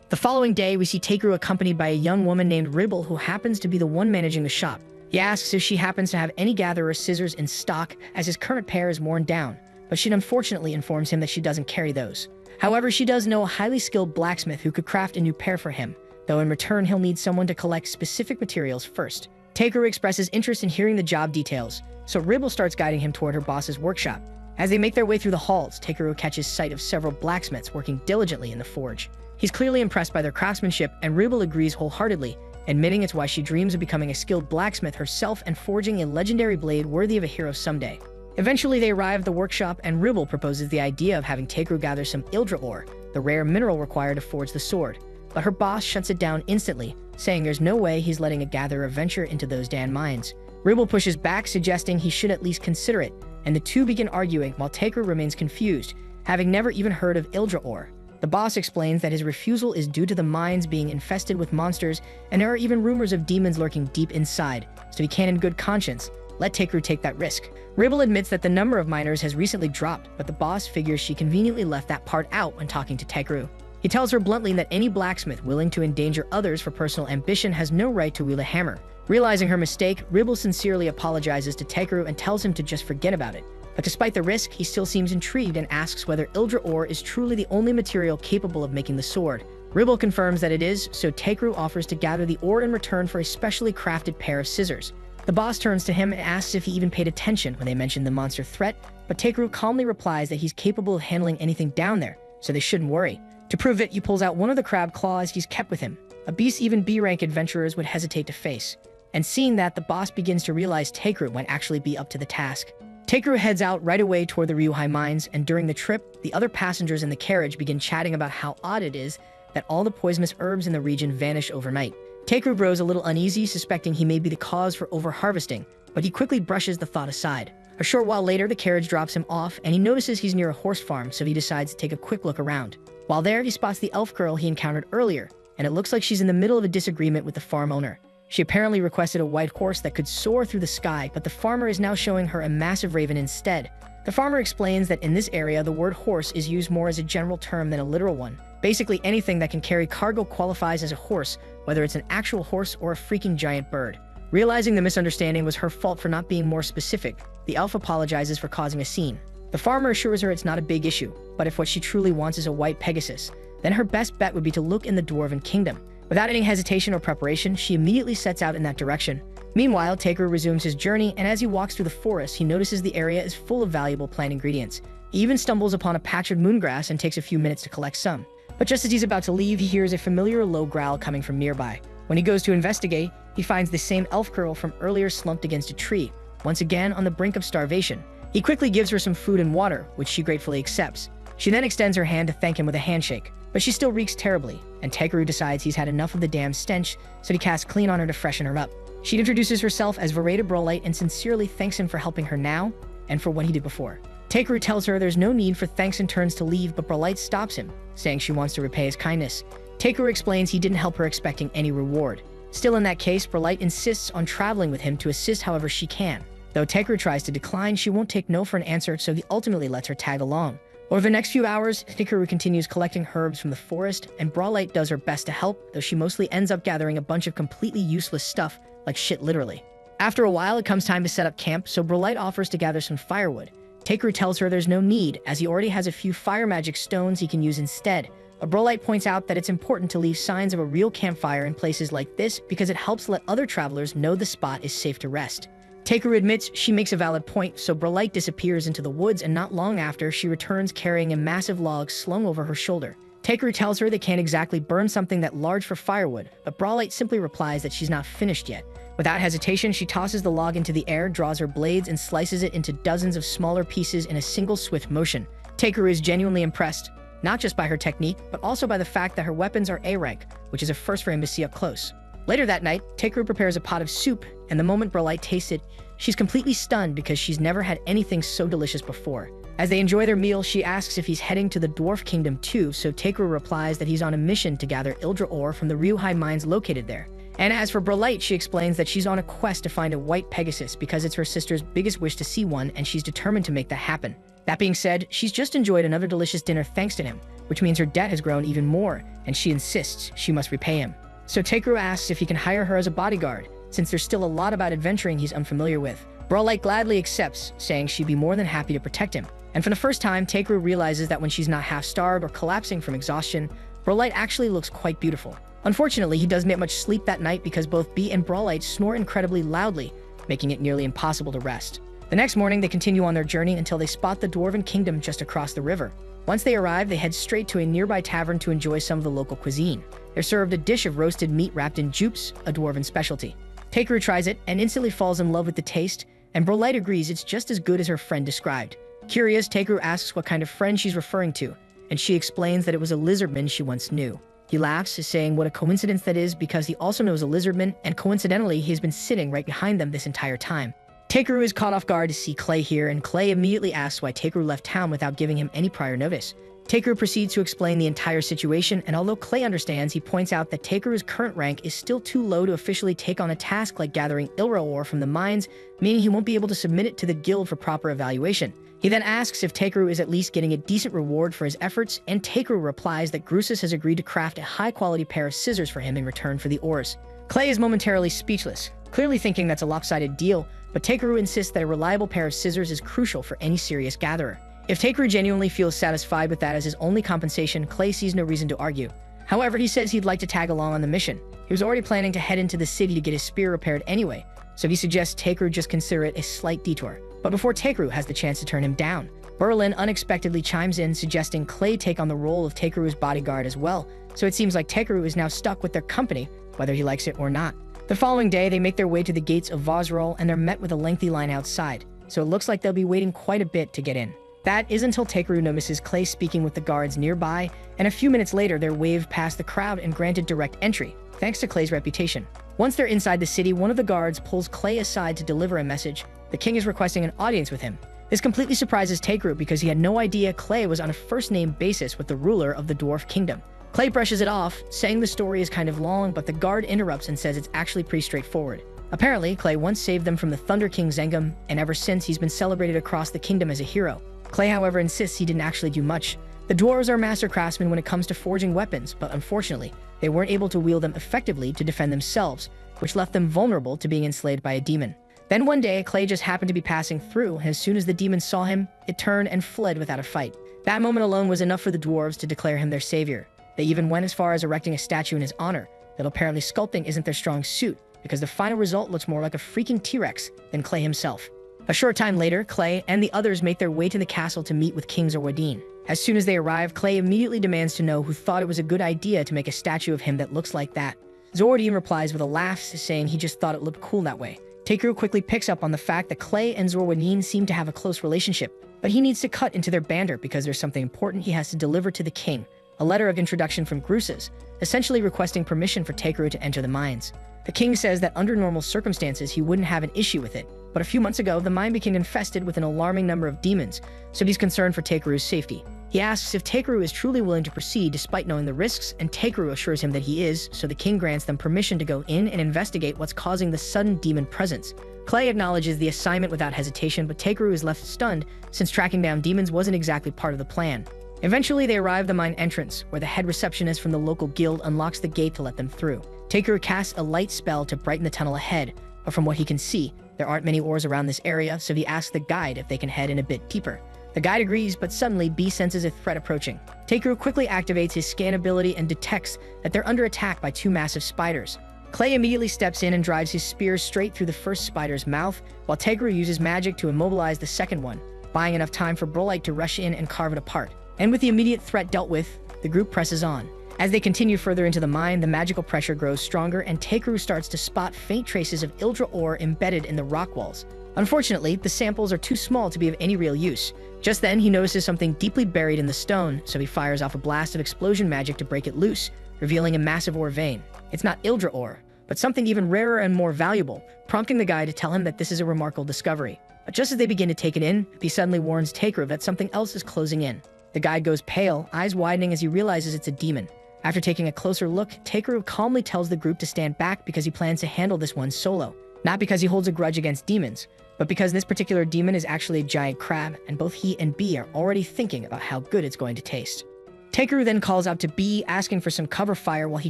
The following day, we see Takeru accompanied by a young woman named Ribble who happens to be the one managing the shop. He asks if she happens to have any gatherer scissors in stock, as his current pair is worn down, but she unfortunately informs him that she doesn't carry those. However, she does know a highly skilled blacksmith who could craft a new pair for him, though in return he'll need someone to collect specific materials first. Takeru expresses interest in hearing the job details, so Ribble starts guiding him toward her boss's workshop. As they make their way through the halls, Takeru catches sight of several blacksmiths working diligently in the forge. He's clearly impressed by their craftsmanship, and Ribble agrees wholeheartedly, admitting it's why she dreams of becoming a skilled blacksmith herself and forging a legendary blade worthy of a hero someday. Eventually, they arrive at the workshop, and Ribble proposes the idea of having Takeru gather some Ildra ore, the rare mineral required to forge the sword. But her boss shuts it down instantly, saying there's no way he's letting a gatherer venture into those damn mines. Ribble pushes back, suggesting he should at least consider it, and the two begin arguing while Takeru remains confused, having never even heard of Ildra ore. The boss explains that his refusal is due to the mines being infested with monsters, and there are even rumors of demons lurking deep inside, so he can't in good conscience let Takeru take that risk. Ribble admits that the number of miners has recently dropped, but the boss figures she conveniently left that part out when talking to Takeru. He tells her bluntly that any blacksmith willing to endanger others for personal ambition has no right to wield a hammer. Realizing her mistake, Ribble sincerely apologizes to Takeru and tells him to just forget about it. But despite the risk, he still seems intrigued and asks whether Ildra ore is truly the only material capable of making the sword. Ribble confirms that it is, so Takeru offers to gather the ore in return for a specially crafted pair of scissors. The boss turns to him and asks if he even paid attention when they mentioned the monster threat, but Takeru calmly replies that he's capable of handling anything down there, so they shouldn't worry. To prove it, he pulls out one of the crab claws he's kept with him, a beast even B-rank adventurers would hesitate to face. And seeing that, the boss begins to realize Takeru might actually be up to the task. Takeru heads out right away toward the Ryuhai mines, and during the trip, the other passengers in the carriage begin chatting about how odd it is that all the poisonous herbs in the region vanish overnight. Takeru grows a little uneasy, suspecting he may be the cause for overharvesting, but he quickly brushes the thought aside. A short while later, the carriage drops him off, and he notices he's near a horse farm, so he decides to take a quick look around. While there, he spots the elf girl he encountered earlier, and it looks like she's in the middle of a disagreement with the farm owner. She apparently requested a white horse that could soar through the sky, but the farmer is now showing her a massive raven instead. The farmer explains that in this area, the word horse is used more as a general term than a literal one. Basically, anything that can carry cargo qualifies as a horse, whether it's an actual horse or a freaking giant bird. Realizing the misunderstanding was her fault for not being more specific, the elf apologizes for causing a scene. The farmer assures her it's not a big issue, but if what she truly wants is a white Pegasus, then her best bet would be to look in the Dwarven Kingdom. Without any hesitation or preparation, she immediately sets out in that direction. Meanwhile, Takeru resumes his journey, and as he walks through the forest, he notices the area is full of valuable plant ingredients. He even stumbles upon a patch of moongrass and takes a few minutes to collect some. But just as he's about to leave, he hears a familiar low growl coming from nearby. When he goes to investigate, he finds the same elf girl from earlier slumped against a tree, once again on the brink of starvation. He quickly gives her some food and water, which she gratefully accepts. She then extends her hand to thank him with a handshake, but she still reeks terribly, and Takeru decides he's had enough of the damn stench, so he casts clean on her to freshen her up. She introduces herself as Vereda Brolite and sincerely thanks him for helping her now, and for what he did before. Takeru tells her there's no need for thanks and turns to leave, but Brolite stops him, saying she wants to repay his kindness. Takeru explains he didn't help her expecting any reward. Still in that case, Brolite insists on traveling with him to assist however she can. Though Takeru tries to decline, she won't take no for an answer, so he ultimately lets her tag along. Over the next few hours, Takeru continues collecting herbs from the forest, and Brolite does her best to help, though she mostly ends up gathering a bunch of completely useless stuff, like shit literally. After a while, it comes time to set up camp, so Brolite offers to gather some firewood. Takeru tells her there's no need, as he already has a few fire magic stones he can use instead. But Brolite points out that it's important to leave signs of a real campfire in places like this because it helps let other travelers know the spot is safe to rest. Takeru admits she makes a valid point, so Brolite disappears into the woods, and not long after, she returns carrying a massive log slung over her shoulder. Takeru tells her they can't exactly burn something that large for firewood, but Brolite simply replies that she's not finished yet. Without hesitation, she tosses the log into the air, draws her blades, and slices it into dozens of smaller pieces in a single swift motion. Takeru is genuinely impressed, not just by her technique, but also by the fact that her weapons are A-rank, which is a first for him to see up close. Later that night, Takeru prepares a pot of soup, and the moment Brolite tastes it, she's completely stunned because she's never had anything so delicious before. As they enjoy their meal, she asks if he's heading to the Dwarf Kingdom too, so Takeru replies that he's on a mission to gather Ildra ore from the Ryuhai mines located there. And as for Brolite, she explains that she's on a quest to find a white Pegasus because it's her sister's biggest wish to see one, and she's determined to make that happen. That being said, she's just enjoyed another delicious dinner thanks to him, which means her debt has grown even more, and she insists she must repay him. So Takeru asks if he can hire her as a bodyguard, since there's still a lot about adventuring he's unfamiliar with. Brolite gladly accepts, saying she'd be more than happy to protect him. And for the first time, Takeru realizes that when she's not half-starved or collapsing from exhaustion, Brolite actually looks quite beautiful. Unfortunately, he doesn't get much sleep that night because both Bee and Brolite snore incredibly loudly, making it nearly impossible to rest. The next morning, they continue on their journey until they spot the Dwarven Kingdom just across the river. Once they arrive, they head straight to a nearby tavern to enjoy some of the local cuisine. They're served a dish of roasted meat wrapped in jupes, a Dwarven specialty. Takeru tries it and instantly falls in love with the taste, and Brolite agrees it's just as good as her friend described. Curious, Takeru asks what kind of friend she's referring to, and she explains that it was a lizardman she once knew. He laughs, saying what a coincidence that is because he also knows a lizardman, and coincidentally, he's been sitting right behind them this entire time. Takeru is caught off guard to see Clay here, and Clay immediately asks why Takeru left town without giving him any prior notice. Takeru proceeds to explain the entire situation, and although Clay understands, he points out that Takeru's current rank is still too low to officially take on a task like gathering Ilra ore from the mines, meaning he won't be able to submit it to the guild for proper evaluation. He then asks if Takeru is at least getting a decent reward for his efforts, and Takeru replies that Grusus has agreed to craft a high-quality pair of scissors for him in return for the ores. Clay is momentarily speechless, clearly thinking that's a lopsided deal, but Takeru insists that a reliable pair of scissors is crucial for any serious gatherer. If Takeru genuinely feels satisfied with that as his only compensation, Clay sees no reason to argue. However, he says he'd like to tag along on the mission. He was already planning to head into the city to get his spear repaired anyway, so he suggests Takeru just consider it a slight detour. But before Takeru has the chance to turn him down, Berlin unexpectedly chimes in, suggesting Clay take on the role of Takeru's bodyguard as well, so it seems like Takeru is now stuck with their company, whether he likes it or not. The following day, they make their way to the gates of Vosrol, and they're met with a lengthy line outside, so it looks like they'll be waiting quite a bit to get in. That is until Takeru notices Clay speaking with the guards nearby, and a few minutes later they're waved past the crowd and granted direct entry, thanks to Clay's reputation. Once they're inside the city, one of the guards pulls Clay aside to deliver a message. The king is requesting an audience with him. This completely surprises Takeru because he had no idea Clay was on a first-name basis with the ruler of the Dwarf Kingdom. Clay brushes it off, saying the story is kind of long, but the guard interrupts and says it's actually pretty straightforward. Apparently, Clay once saved them from the Thunder King Zengum, and ever since he's been celebrated across the kingdom as a hero. Clay, however, insists he didn't actually do much. The dwarves are master craftsmen when it comes to forging weapons, but unfortunately, they weren't able to wield them effectively to defend themselves, which left them vulnerable to being enslaved by a demon. Then one day, Clay just happened to be passing through, and as soon as the demon saw him, it turned and fled without a fight. That moment alone was enough for the dwarves to declare him their savior. They even went as far as erecting a statue in his honor, though apparently sculpting isn't their strong suit, because the final result looks more like a freaking T-Rex than Clay himself. A short time later, Clay and the others make their way to the castle to meet with King Zorwadin. As soon as they arrive, Clay immediately demands to know who thought it was a good idea to make a statue of him that looks like that. Zorwadin replies with a laugh, saying he just thought it looked cool that way. Takeru quickly picks up on the fact that Clay and Zorwadin seem to have a close relationship, but he needs to cut into their banter because there's something important he has to deliver to the king. A letter of introduction from Grusus, essentially requesting permission for Takeru to enter the mines. The king says that under normal circumstances he wouldn't have an issue with it, but a few months ago the mine became infested with an alarming number of demons, so he's concerned for Takeru's safety. He asks if Takeru is truly willing to proceed despite knowing the risks, and Takeru assures him that he is, so the king grants them permission to go in and investigate what's causing the sudden demon presence. Clay acknowledges the assignment without hesitation, but Takeru is left stunned since tracking down demons wasn't exactly part of the plan. Eventually they arrive at the mine entrance, where the head receptionist from the local guild unlocks the gate to let them through. Takeru casts a light spell to brighten the tunnel ahead, but from what he can see, there aren't many ores around this area, so he asks the guide if they can head in a bit deeper. The guide agrees, but suddenly B senses a threat approaching. Takeru quickly activates his scan ability and detects that they're under attack by two massive spiders. Clay immediately steps in and drives his spear straight through the first spider's mouth, while Takeru uses magic to immobilize the second one, buying enough time for Brolite to rush in and carve it apart. And with the immediate threat dealt with, the group presses on. As they continue further into the mine, the magical pressure grows stronger, and Takeru starts to spot faint traces of Ildra ore embedded in the rock walls. Unfortunately, the samples are too small to be of any real use. Just then, he notices something deeply buried in the stone, so he fires off a blast of explosion magic to break it loose, revealing a massive ore vein. It's not Ildra ore, but something even rarer and more valuable, prompting the guy to tell him that this is a remarkable discovery. But just as they begin to take it in, he suddenly warns Takeru that something else is closing in. The guide goes pale, eyes widening as he realizes it's a demon. After taking a closer look, Takeru calmly tells the group to stand back because he plans to handle this one solo. Not because he holds a grudge against demons, but because this particular demon is actually a giant crab, and both he and B are already thinking about how good it's going to taste. Takeru then calls out to B, asking for some cover fire while he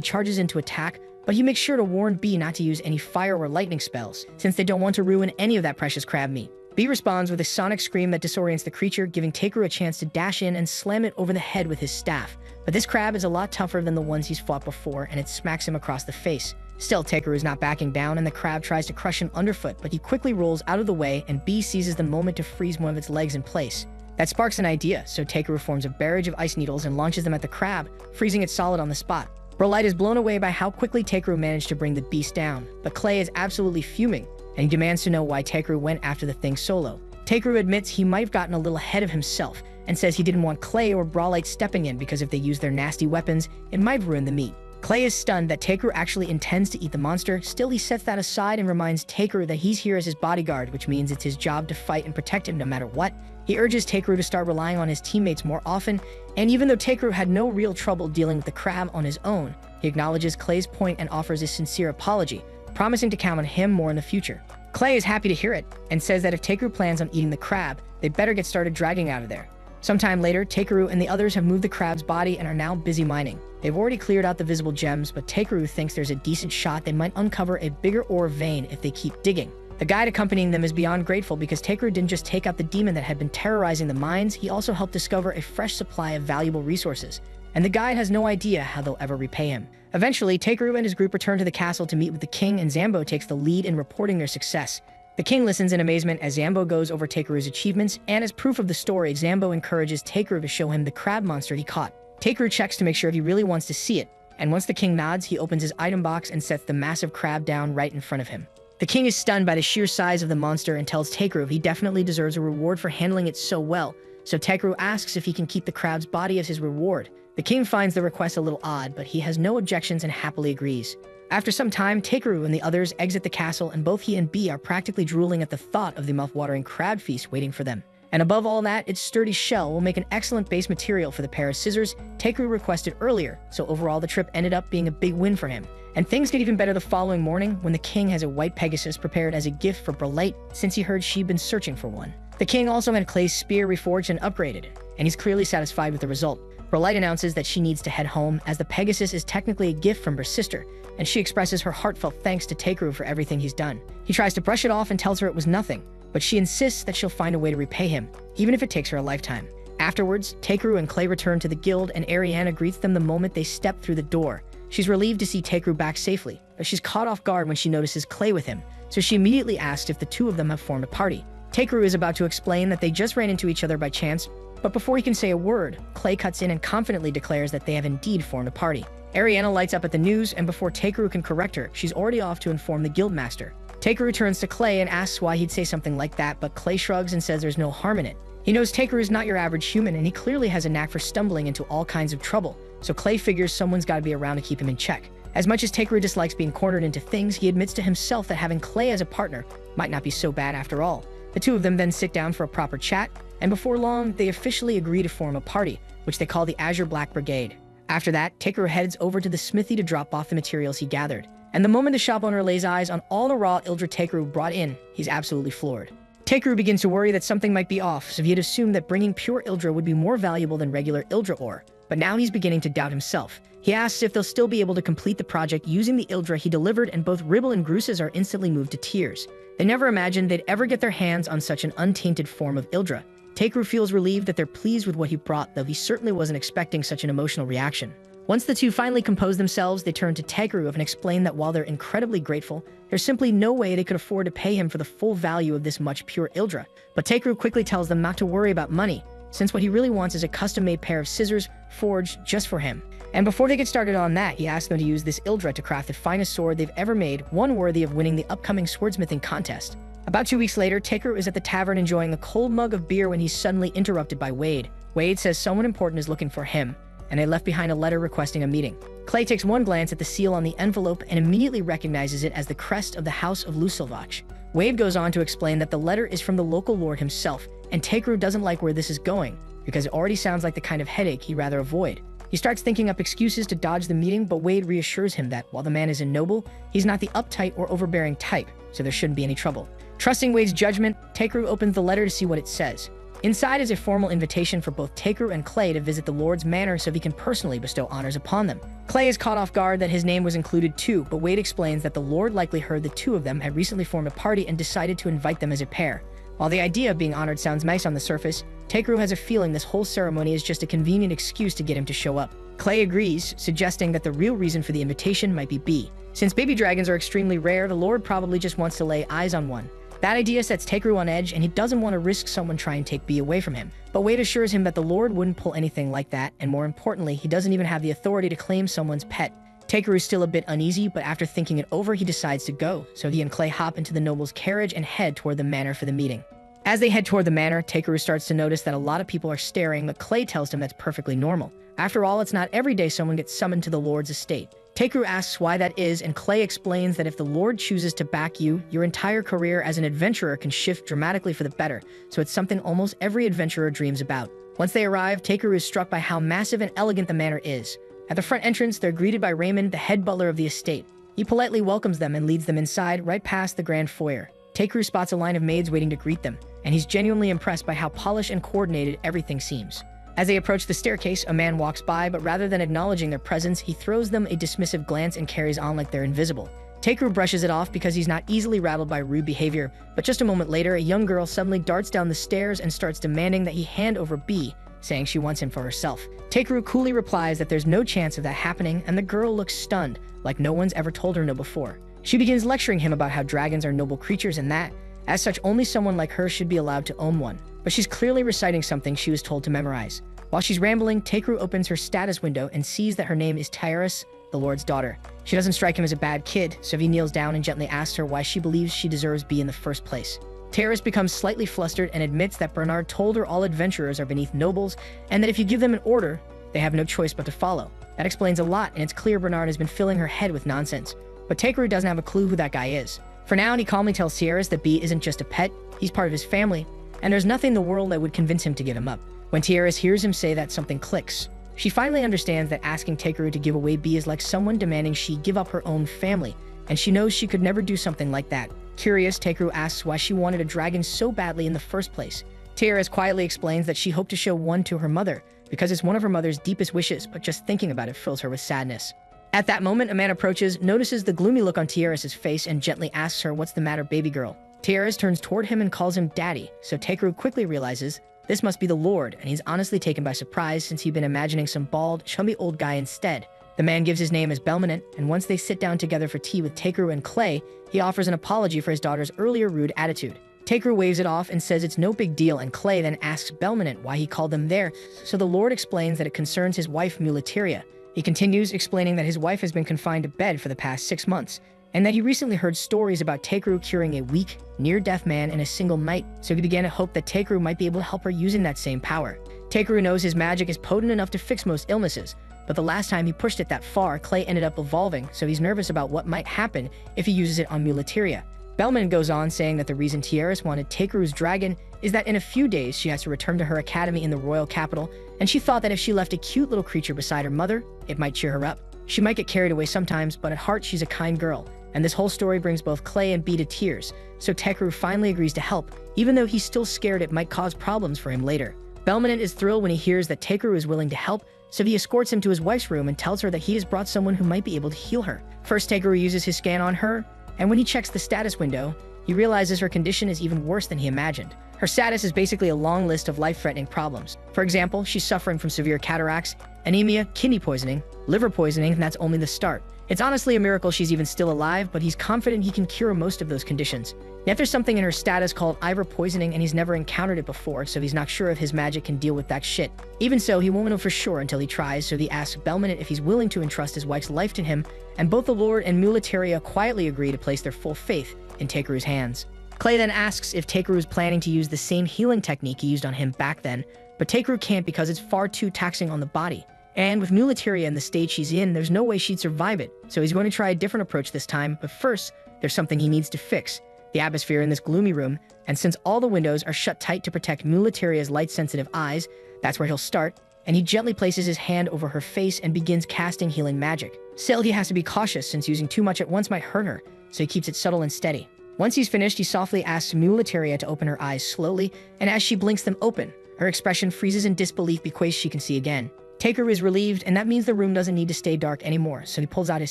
charges in to attack, but he makes sure to warn B not to use any fire or lightning spells, since they don't want to ruin any of that precious crab meat. B responds with a sonic scream that disorients the creature, giving Takeru a chance to dash in and slam it over the head with his staff. But this crab is a lot tougher than the ones he's fought before, and it smacks him across the face. Still, Takeru is not backing down, and the crab tries to crush him underfoot, but he quickly rolls out of the way, and B seizes the moment to freeze one of its legs in place. That sparks an idea, so Takeru forms a barrage of ice needles and launches them at the crab, freezing it solid on the spot. Brolite is blown away by how quickly Takeru managed to bring the beast down, but Clay is absolutely fuming, and he demands to know why Takeru went after the thing solo. Takeru admits he might have gotten a little ahead of himself, and says he didn't want Clay or Brolite stepping in because if they use their nasty weapons, it might ruin the meat. Clay is stunned that Takeru actually intends to eat the monster. Still, he sets that aside and reminds Takeru that he's here as his bodyguard, which means it's his job to fight and protect him no matter what. He urges Takeru to start relying on his teammates more often, and even though Takeru had no real trouble dealing with the crab on his own, he acknowledges Clay's point and offers a sincere apology, promising to count on him more in the future. Clay is happy to hear it, and says that if Takeru plans on eating the crab, they better get started dragging out of there. Sometime later, Takeru and the others have moved the crab's body and are now busy mining. They've already cleared out the visible gems, but Takeru thinks there's a decent shot they might uncover a bigger ore vein if they keep digging. The guide accompanying them is beyond grateful because Takeru didn't just take out the demon that had been terrorizing the mines, he also helped discover a fresh supply of valuable resources. And the guide has no idea how they'll ever repay him. Eventually, Takeru and his group return to the castle to meet with the king, and Zambo takes the lead in reporting their success. The king listens in amazement as Zambo goes over Takeru's achievements, and as proof of the story, Zambo encourages Takeru to show him the crab monster he caught. Takeru checks to make sure he really wants to see it, and once the king nods, he opens his item box and sets the massive crab down right in front of him. The king is stunned by the sheer size of the monster and tells Takeru he definitely deserves a reward for handling it so well, so Takeru asks if he can keep the crab's body as his reward. The king finds the request a little odd, but he has no objections and happily agrees. After some time, Takeru and the others exit the castle, and both he and B are practically drooling at the thought of the mouth-watering crab feast waiting for them. And above all that, its sturdy shell will make an excellent base material for the pair of scissors Takeru requested earlier, so overall the trip ended up being a big win for him. And things get even better the following morning when the king has a white Pegasus prepared as a gift for Brelite, since he heard she'd been searching for one. The king also had Clay's spear reforged and upgraded, and he's clearly satisfied with the result. Brelite announces that she needs to head home, as the Pegasus is technically a gift from her sister, and she expresses her heartfelt thanks to Takeru for everything he's done. He tries to brush it off and tells her it was nothing, but she insists that she'll find a way to repay him, even if it takes her a lifetime. Afterwards, Takeru and Clay return to the guild, and Ariana greets them the moment they step through the door. She's relieved to see Takeru back safely, but she's caught off guard when she notices Clay with him, so she immediately asks if the two of them have formed a party. Takeru is about to explain that they just ran into each other by chance, but before he can say a word, Clay cuts in and confidently declares that they have indeed formed a party. Ariana lights up at the news, and before Takeru can correct her, she's already off to inform the guildmaster. Takeru turns to Clay and asks why he'd say something like that, but Clay shrugs and says there's no harm in it. He knows Takeru is not your average human, and he clearly has a knack for stumbling into all kinds of trouble, so Clay figures someone's gotta be around to keep him in check. As much as Takeru dislikes being cornered into things, he admits to himself that having Clay as a partner might not be so bad after all. The two of them then sit down for a proper chat, and before long, they officially agree to form a party, which they call the Azure Black Brigade. After that, Takeru heads over to the smithy to drop off the materials he gathered. And the moment the shop owner lays eyes on all the raw Ildra Takeru brought in, he's absolutely floored. Takeru begins to worry that something might be off, so he had assumed that bringing pure Ildra would be more valuable than regular Ildra ore. But now he's beginning to doubt himself. He asks if they'll still be able to complete the project using the Ildra he delivered, and both Ribble and Gruses are instantly moved to tears. They never imagined they'd ever get their hands on such an untainted form of Ildra. Takeru feels relieved that they're pleased with what he brought, though he certainly wasn't expecting such an emotional reaction. Once the two finally compose themselves, they turn to Takeru and explain that while they're incredibly grateful, there's simply no way they could afford to pay him for the full value of this much pure Ildra. But Takeru quickly tells them not to worry about money, since what he really wants is a custom-made pair of scissors forged just for him. And before they get started on that, he asks them to use this Ildra to craft the finest sword they've ever made, one worthy of winning the upcoming swordsmithing contest. About 2 weeks later, Takeru is at the tavern enjoying a cold mug of beer when he's suddenly interrupted by Wade. Wade says someone important is looking for him, and they left behind a letter requesting a meeting. Clay takes one glance at the seal on the envelope and immediately recognizes it as the crest of the House of Lusilvach. Wade goes on to explain that the letter is from the local lord himself, and Takeru doesn't like where this is going, because it already sounds like the kind of headache he'd rather avoid. He starts thinking up excuses to dodge the meeting, but Wade reassures him that while the man is noble, he's not the uptight or overbearing type, so there shouldn't be any trouble. Trusting Wade's judgment, Takeru opens the letter to see what it says. Inside is a formal invitation for both Takeru and Clay to visit the Lord's manor so he can personally bestow honors upon them. Clay is caught off guard that his name was included too, but Wade explains that the Lord likely heard the two of them had recently formed a party and decided to invite them as a pair. While the idea of being honored sounds nice on the surface, Takeru has a feeling this whole ceremony is just a convenient excuse to get him to show up. Clay agrees, suggesting that the real reason for the invitation might be B. Since baby dragons are extremely rare, the Lord probably just wants to lay eyes on one. That idea sets Takeru on edge, and he doesn't want to risk someone trying to take B away from him. But Wade assures him that the Lord wouldn't pull anything like that, and more importantly, he doesn't even have the authority to claim someone's pet. Takeru is still a bit uneasy, but after thinking it over, he decides to go, so he and Clay hop into the noble's carriage and head toward the manor for the meeting. As they head toward the manor, Takeru starts to notice that a lot of people are staring, but Clay tells him that's perfectly normal. After all, it's not every day someone gets summoned to the Lord's estate. Takeru asks why that is, and Clay explains that if the Lord chooses to back you, your entire career as an adventurer can shift dramatically for the better, so it's something almost every adventurer dreams about. Once they arrive, Takeru is struck by how massive and elegant the manor is. At the front entrance, they're greeted by Raymond, the head butler of the estate. He politely welcomes them and leads them inside, right past the grand foyer. Takeru spots a line of maids waiting to greet them, and he's genuinely impressed by how polished and coordinated everything seems. As they approach the staircase, a man walks by, but rather than acknowledging their presence, he throws them a dismissive glance and carries on like they're invisible. Takeru brushes it off because he's not easily rattled by rude behavior, but just a moment later, a young girl suddenly darts down the stairs and starts demanding that he hand over B, saying she wants him for herself. Takeru coolly replies that there's no chance of that happening, and the girl looks stunned, like no one's ever told her no before. She begins lecturing him about how dragons are noble creatures and that, as such, only someone like her should be allowed to own one. But she's clearly reciting something she was told to memorize. While she's rambling, Takeru opens her status window and sees that her name is Tyrus, the Lord's daughter. She doesn't strike him as a bad kid, so he kneels down and gently asks her why she believes she deserves B in the first place. Tyrus becomes slightly flustered and admits that Bernard told her all adventurers are beneath nobles, and that if you give them an order, they have no choice but to follow. That explains a lot, and it's clear Bernard has been filling her head with nonsense. But Takeru doesn't have a clue who that guy is. For now, he calmly tells Tyrus that B isn't just a pet, he's part of his family, and there's nothing in the world that would convince him to give him up. When Tyrus hears him say that, something clicks. She finally understands that asking Takeru to give away B is like someone demanding she give up her own family, and she knows she could never do something like that. Curious, Takeru asks why she wanted a dragon so badly in the first place. Tyrus quietly explains that she hoped to show one to her mother, because it's one of her mother's deepest wishes, but just thinking about it fills her with sadness. At that moment, a man approaches, notices the gloomy look on Tyrus's face, and gently asks her what's the matter, baby girl. Tyrus turns toward him and calls him daddy, so Takeru quickly realizes this must be the Lord, and he's honestly taken by surprise since he'd been imagining some bald, chubby old guy instead. The man gives his name as Belmonent, and once they sit down together for tea with Takeru and Clay, he offers an apology for his daughter's earlier rude attitude. Takeru waves it off and says it's no big deal, and Clay then asks Belmonent why he called them there, so the Lord explains that it concerns his wife Muleteria. He continues explaining that his wife has been confined to bed for the past 6 months, and that he recently heard stories about Takeru curing a weak, near-death man in a single night, so he began to hope that Takeru might be able to help her using that same power. Takeru knows his magic is potent enough to fix most illnesses, but the last time he pushed it that far, Clay ended up evolving, so he's nervous about what might happen if he uses it on Muleteria. Bellman goes on saying that the reason Tyrus wanted Takeru's dragon is that in a few days she has to return to her academy in the royal capital, and she thought that if she left a cute little creature beside her mother, it might cheer her up. She might get carried away sometimes, but at heart she's a kind girl, and this whole story brings both Clay and B to tears, so Takeru finally agrees to help, even though he's still scared it might cause problems for him later. Belmonent is thrilled when he hears that Takeru is willing to help, so he escorts him to his wife's room and tells her that he has brought someone who might be able to heal her. First, Takeru uses his scan on her, and when he checks the status window, he realizes her condition is even worse than he imagined. Her status is basically a long list of life-threatening problems. For example, she's suffering from severe cataracts, anemia, kidney poisoning, liver poisoning, and that's only the start. It's honestly a miracle she's even still alive, but he's confident he can cure most of those conditions. Yet there's something in her status called Ivor poisoning, and he's never encountered it before, so he's not sure if his magic can deal with that shit. Even so, he won't know for sure until he tries, so he asks Belmonent if he's willing to entrust his wife's life to him, and both the Lord and Muleteria quietly agree to place their full faith in Takeru's hands. Clay then asks if Takeru is planning to use the same healing technique he used on him back then, but Takeru can't because it's far too taxing on the body. And with Muleteria in the state she's in, there's no way she'd survive it, so he's going to try a different approach this time, but first, there's something he needs to fix. The atmosphere in this gloomy room, and since all the windows are shut tight to protect Muleteria's light-sensitive eyes, that's where he'll start, and he gently places his hand over her face and begins casting healing magic. Still, he has to be cautious since using too much at once might hurt her, so he keeps it subtle and steady. Once he's finished, he softly asks Muleteria to open her eyes slowly, and as she blinks them open, her expression freezes in disbelief because she can see again. Takeru is relieved, and that means the room doesn't need to stay dark anymore, so he pulls out his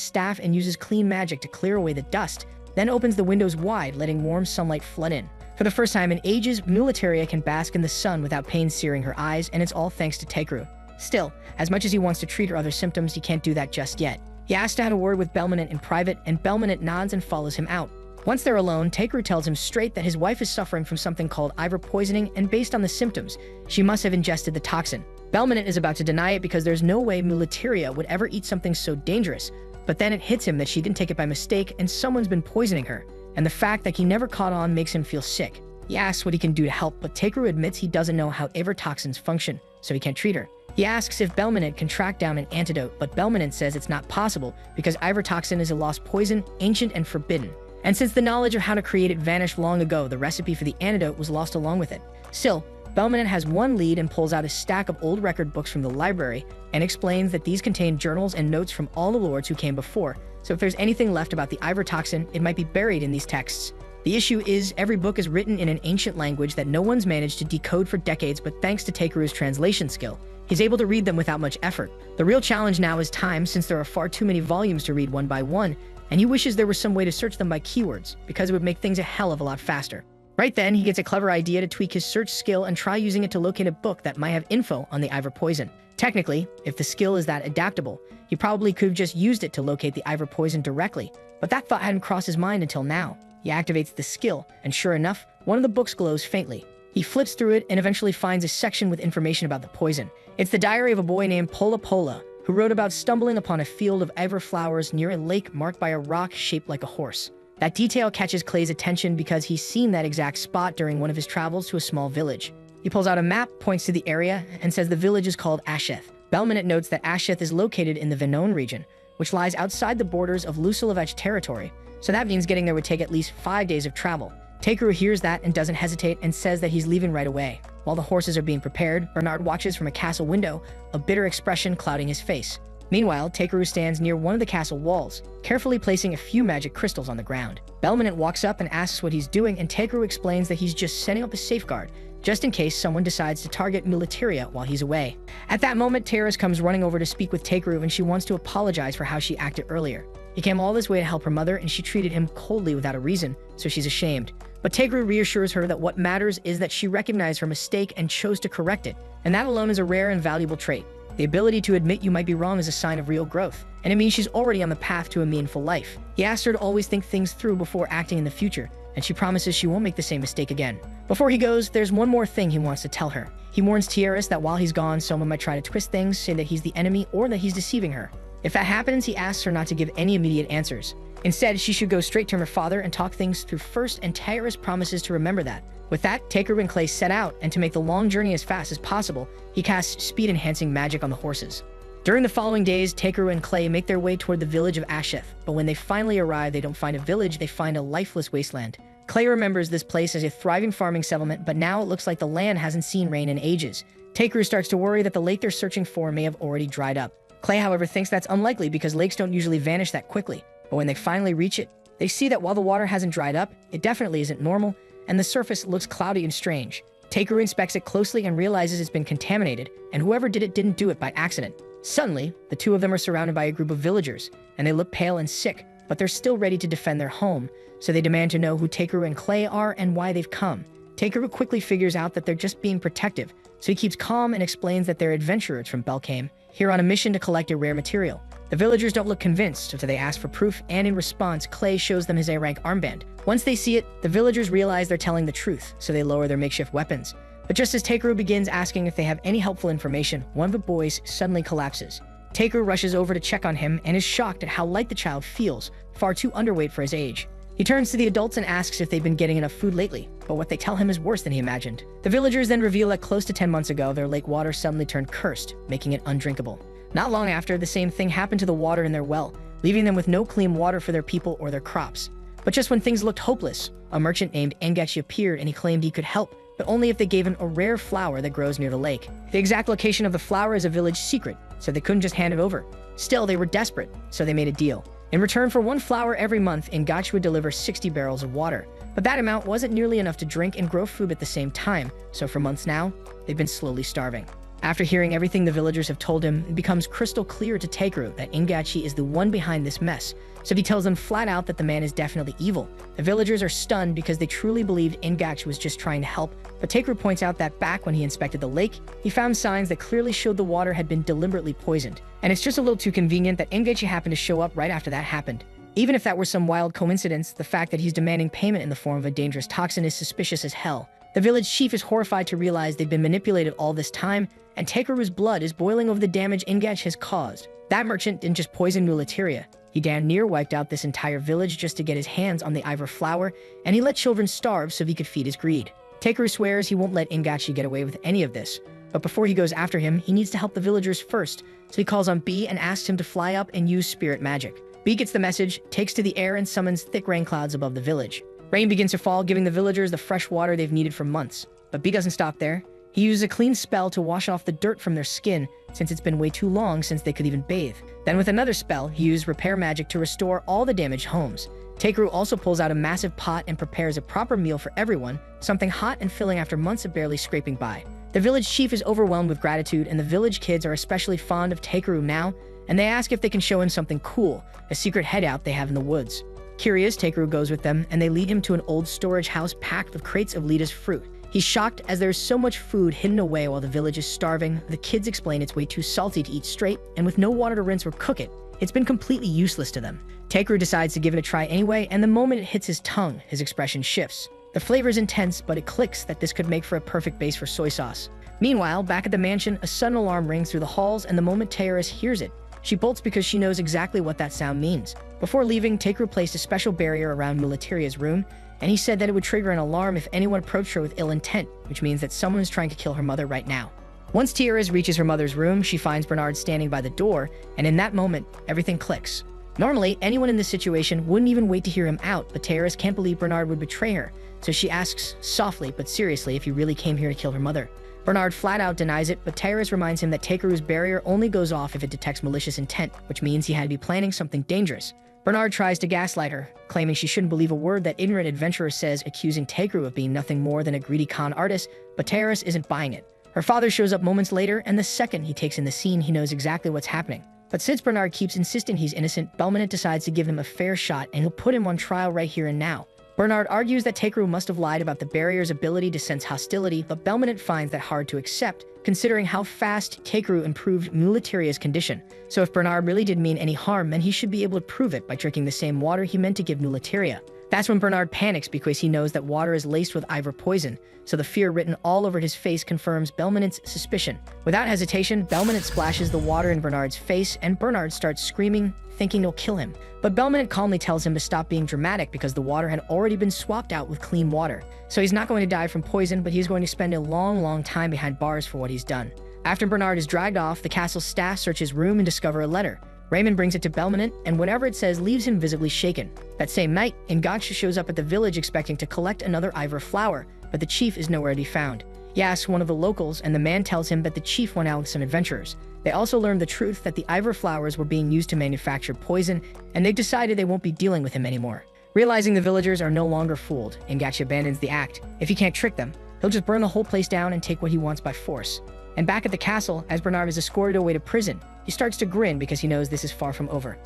staff and uses clean magic to clear away the dust, then opens the windows wide, letting warm sunlight flood in. For the first time in ages, Muleteria can bask in the sun without pain searing her eyes, and it's all thanks to Takeru. Still, as much as he wants to treat her other symptoms, he can't do that just yet. He asks to have a word with Belmonent in private, and Belmonent nods and follows him out. Once they're alone, Takeru tells him straight that his wife is suffering from something called Ivor poisoning, and based on the symptoms, she must have ingested the toxin. Belmonent is about to deny it because there's no way Muleteria would ever eat something so dangerous, but then it hits him that she didn't take it by mistake and someone's been poisoning her, and the fact that he never caught on makes him feel sick. He asks what he can do to help, but Takeru admits he doesn't know how Ivor toxins function, so he can't treat her. He asks if Belminant can track down an antidote, but Belminant says it's not possible because ivertoxin is a lost poison, ancient and forbidden. And since the knowledge of how to create it vanished long ago, the recipe for the antidote was lost along with it. Still, Belminant has one lead and pulls out a stack of old record books from the library and explains that these contain journals and notes from all the lords who came before, so if there's anything left about the ivertoxin, it might be buried in these texts. The issue is, every book is written in an ancient language that no one's managed to decode for decades, but thanks to Takeru's translation skill, he's able to read them without much effort. The real challenge now is time, since there are far too many volumes to read one by one, and he wishes there was some way to search them by keywords, because it would make things a hell of a lot faster. Right then, he gets a clever idea to tweak his search skill and try using it to locate a book that might have info on the Ivor poison. Technically, if the skill is that adaptable, he probably could have just used it to locate the Ivor poison directly, but that thought hadn't crossed his mind until now. He activates the skill, and sure enough, one of the books glows faintly. He flips through it and eventually finds a section with information about the poison. It's the diary of a boy named Pola Pola, who wrote about stumbling upon a field of Ivor flowers near a lake marked by a rock shaped like a horse. That detail catches Clay's attention because he's seen that exact spot during one of his travels to a small village. He pulls out a map, points to the area, and says the village is called Asheth. Belminant notes that Asheth is located in the Venone region, which lies outside the borders of Lusulevech territory, so that means getting there would take at least 5 days of travel. Takeru hears that and doesn't hesitate and says that he's leaving right away. While the horses are being prepared, Bernard watches from a castle window, a bitter expression clouding his face. Meanwhile, Takeru stands near one of the castle walls, carefully placing a few magic crystals on the ground. Belminant walks up and asks what he's doing, and Takeru explains that he's just setting up a safeguard, just in case someone decides to target Militaria while he's away. At that moment, Terrace comes running over to speak with Takeru, and she wants to apologize for how she acted earlier. He came all this way to help her mother, and she treated him coldly without a reason, so she's ashamed. But Takeru reassures her that what matters is that she recognized her mistake and chose to correct it, and that alone is a rare and valuable trait. The ability to admit you might be wrong is a sign of real growth, and it means she's already on the path to a meaningful life. He asks her to always think things through before acting in the future, and she promises she won't make the same mistake again. Before he goes, there's one more thing he wants to tell her. He warns Tierras that while he's gone, someone might try to twist things, say that he's the enemy or that he's deceiving her. If that happens, he asks her not to give any immediate answers. Instead, she should go straight to her father and talk things through first, and Tierras promises to remember that. With that, Takeru and Clay set out, and to make the long journey as fast as possible, he casts speed-enhancing magic on the horses. During the following days, Takeru and Clay make their way toward the village of Asheth, but when they finally arrive, they don't find a village, they find a lifeless wasteland. Clay remembers this place as a thriving farming settlement, but now it looks like the land hasn't seen rain in ages. Takeru starts to worry that the lake they're searching for may have already dried up. Clay, however, thinks that's unlikely because lakes don't usually vanish that quickly, but when they finally reach it, they see that while the water hasn't dried up, it definitely isn't normal, and the surface looks cloudy and strange. Takeru inspects it closely and realizes it's been contaminated, and whoever did it didn't do it by accident. Suddenly, the two of them are surrounded by a group of villagers, and they look pale and sick, but they're still ready to defend their home, so they demand to know who Takeru and Clay are and why they've come. Takeru quickly figures out that they're just being protective, so he keeps calm and explains that they're adventurers from Belkame, here on a mission to collect a rare material. The villagers don't look convinced, so they ask for proof, and in response, Clay shows them his A-rank armband. Once they see it, the villagers realize they're telling the truth, so they lower their makeshift weapons. But just as Takeru begins asking if they have any helpful information, one of the boys suddenly collapses. Takeru rushes over to check on him and is shocked at how light the child feels, far too underweight for his age. He turns to the adults and asks if they've been getting enough food lately, but what they tell him is worse than he imagined. The villagers then reveal that close to 10 months ago, their lake water suddenly turned cursed, making it undrinkable. Not long after, the same thing happened to the water in their well, leaving them with no clean water for their people or their crops. But just when things looked hopeless, a merchant named Engachi appeared and he claimed he could help, but only if they gave him a rare flower that grows near the lake. The exact location of the flower is a village secret, so they couldn't just hand it over. Still, they were desperate, so they made a deal. In return for one flower every month, Engachi would deliver 60 barrels of water. But that amount wasn't nearly enough to drink and grow food at the same time, so for months now, they've been slowly starving. After hearing everything the villagers have told him, it becomes crystal clear to Takeru that Engachi is the one behind this mess, so he tells them flat out that the man is definitely evil. The villagers are stunned because they truly believed Engachi was just trying to help, but Takeru points out that back when he inspected the lake, he found signs that clearly showed the water had been deliberately poisoned, and it's just a little too convenient that Engachi happened to show up right after that happened. Even if that were some wild coincidence, the fact that he's demanding payment in the form of a dangerous toxin is suspicious as hell. The village chief is horrified to realize they've been manipulated all this time, and Takeru's blood is boiling over the damage Engachi has caused. That merchant didn't just poison Mulatiria. He damn near wiped out this entire village just to get his hands on the Ivor flower, and he let children starve so he could feed his greed. Takeru swears he won't let Engachi get away with any of this, But before he goes after him, he needs to help the villagers first, so he calls on B and asks him to fly up and use spirit magic. B gets the message, takes to the air, and summons thick rain clouds above the village. Rain begins to fall, giving the villagers the fresh water they've needed for months. But B doesn't stop there. He uses a clean spell to wash off the dirt from their skin, since it's been way too long since they could even bathe. Then with another spell, he used repair magic to restore all the damaged homes. Takeru also pulls out a massive pot and prepares a proper meal for everyone, something hot and filling after months of barely scraping by. The village chief is overwhelmed with gratitude, and the village kids are especially fond of Takeru now, and they ask if they can show him something cool, a secret hideout they have in the woods. Curious, Takeru goes with them, and they lead him to an old storage house packed with crates of Lita's fruit. He's shocked as there's so much food hidden away while the village is starving. The kids explain it's way too salty to eat straight, and with no water to rinse or cook it, it's been completely useless to them. Takeru decides to give it a try anyway, and the moment it hits his tongue, his expression shifts. The flavor is intense, but it clicks that this could make for a perfect base for soy sauce. Meanwhile, back at the mansion, a sudden alarm rings through the halls, and the moment Taeris hears it, she bolts because she knows exactly what that sound means. Before leaving, Takeru placed a special barrier around Mulatiria's room, and he said that it would trigger an alarm if anyone approached her with ill intent, which means that someone is trying to kill her mother right now. Once Taeris reaches her mother's room, she finds Bernard standing by the door, and in that moment, everything clicks. Normally, anyone in this situation wouldn't even wait to hear him out, but Taeris can't believe Bernard would betray her, so she asks softly but seriously if he really came here to kill her mother. Bernard flat out denies it, but Taeris reminds him that Takeru's barrier only goes off if it detects malicious intent, which means he had to be planning something dangerous. Bernard tries to gaslight her, claiming she shouldn't believe a word that ignorant adventurer says, accusing Takeru of being nothing more than a greedy con artist, but Taeris isn't buying it. Her father shows up moments later, and the second he takes in the scene, he knows exactly what's happening. But since Bernard keeps insisting he's innocent, Belmonte decides to give him a fair shot, and he'll put him on trial right here and now. Bernard argues that Takeru must have lied about the barrier's ability to sense hostility, but Belmonte finds that hard to accept, considering how fast Takeru improved Mulatiria's condition. So if Bernard really did mean any harm, then he should be able to prove it by drinking the same water he meant to give Mulatiria. That's when Bernard panics because he knows that water is laced with Ivor poison, so the fear written all over his face confirms Belmonte's suspicion. Without hesitation, Belmonte splashes the water in Bernard's face, and Bernard starts screaming, thinking it'll kill him. But Belmonte calmly tells him to stop being dramatic because the water had already been swapped out with clean water. So he's not going to die from poison, but he's going to spend a long time behind bars for what he's done. After Bernard is dragged off, the castle staff search his room and discover a letter. Raymond brings it to Belmonte, and whatever it says leaves him visibly shaken. That same night, Ingachi shows up at the village expecting to collect another Ivor flower, but the chief is nowhere to be found. He asks one of the locals, and the man tells him that the chief went out with some adventurers. They also learn the truth that the Ivor flowers were being used to manufacture poison, and they've decided they won't be dealing with him anymore. Realizing the villagers are no longer fooled, Ingachi abandons the act. If he can't trick them, he'll just burn the whole place down and take what he wants by force. And back at the castle, as Bernard is escorted away to prison, he starts to grin because he knows this is far from over.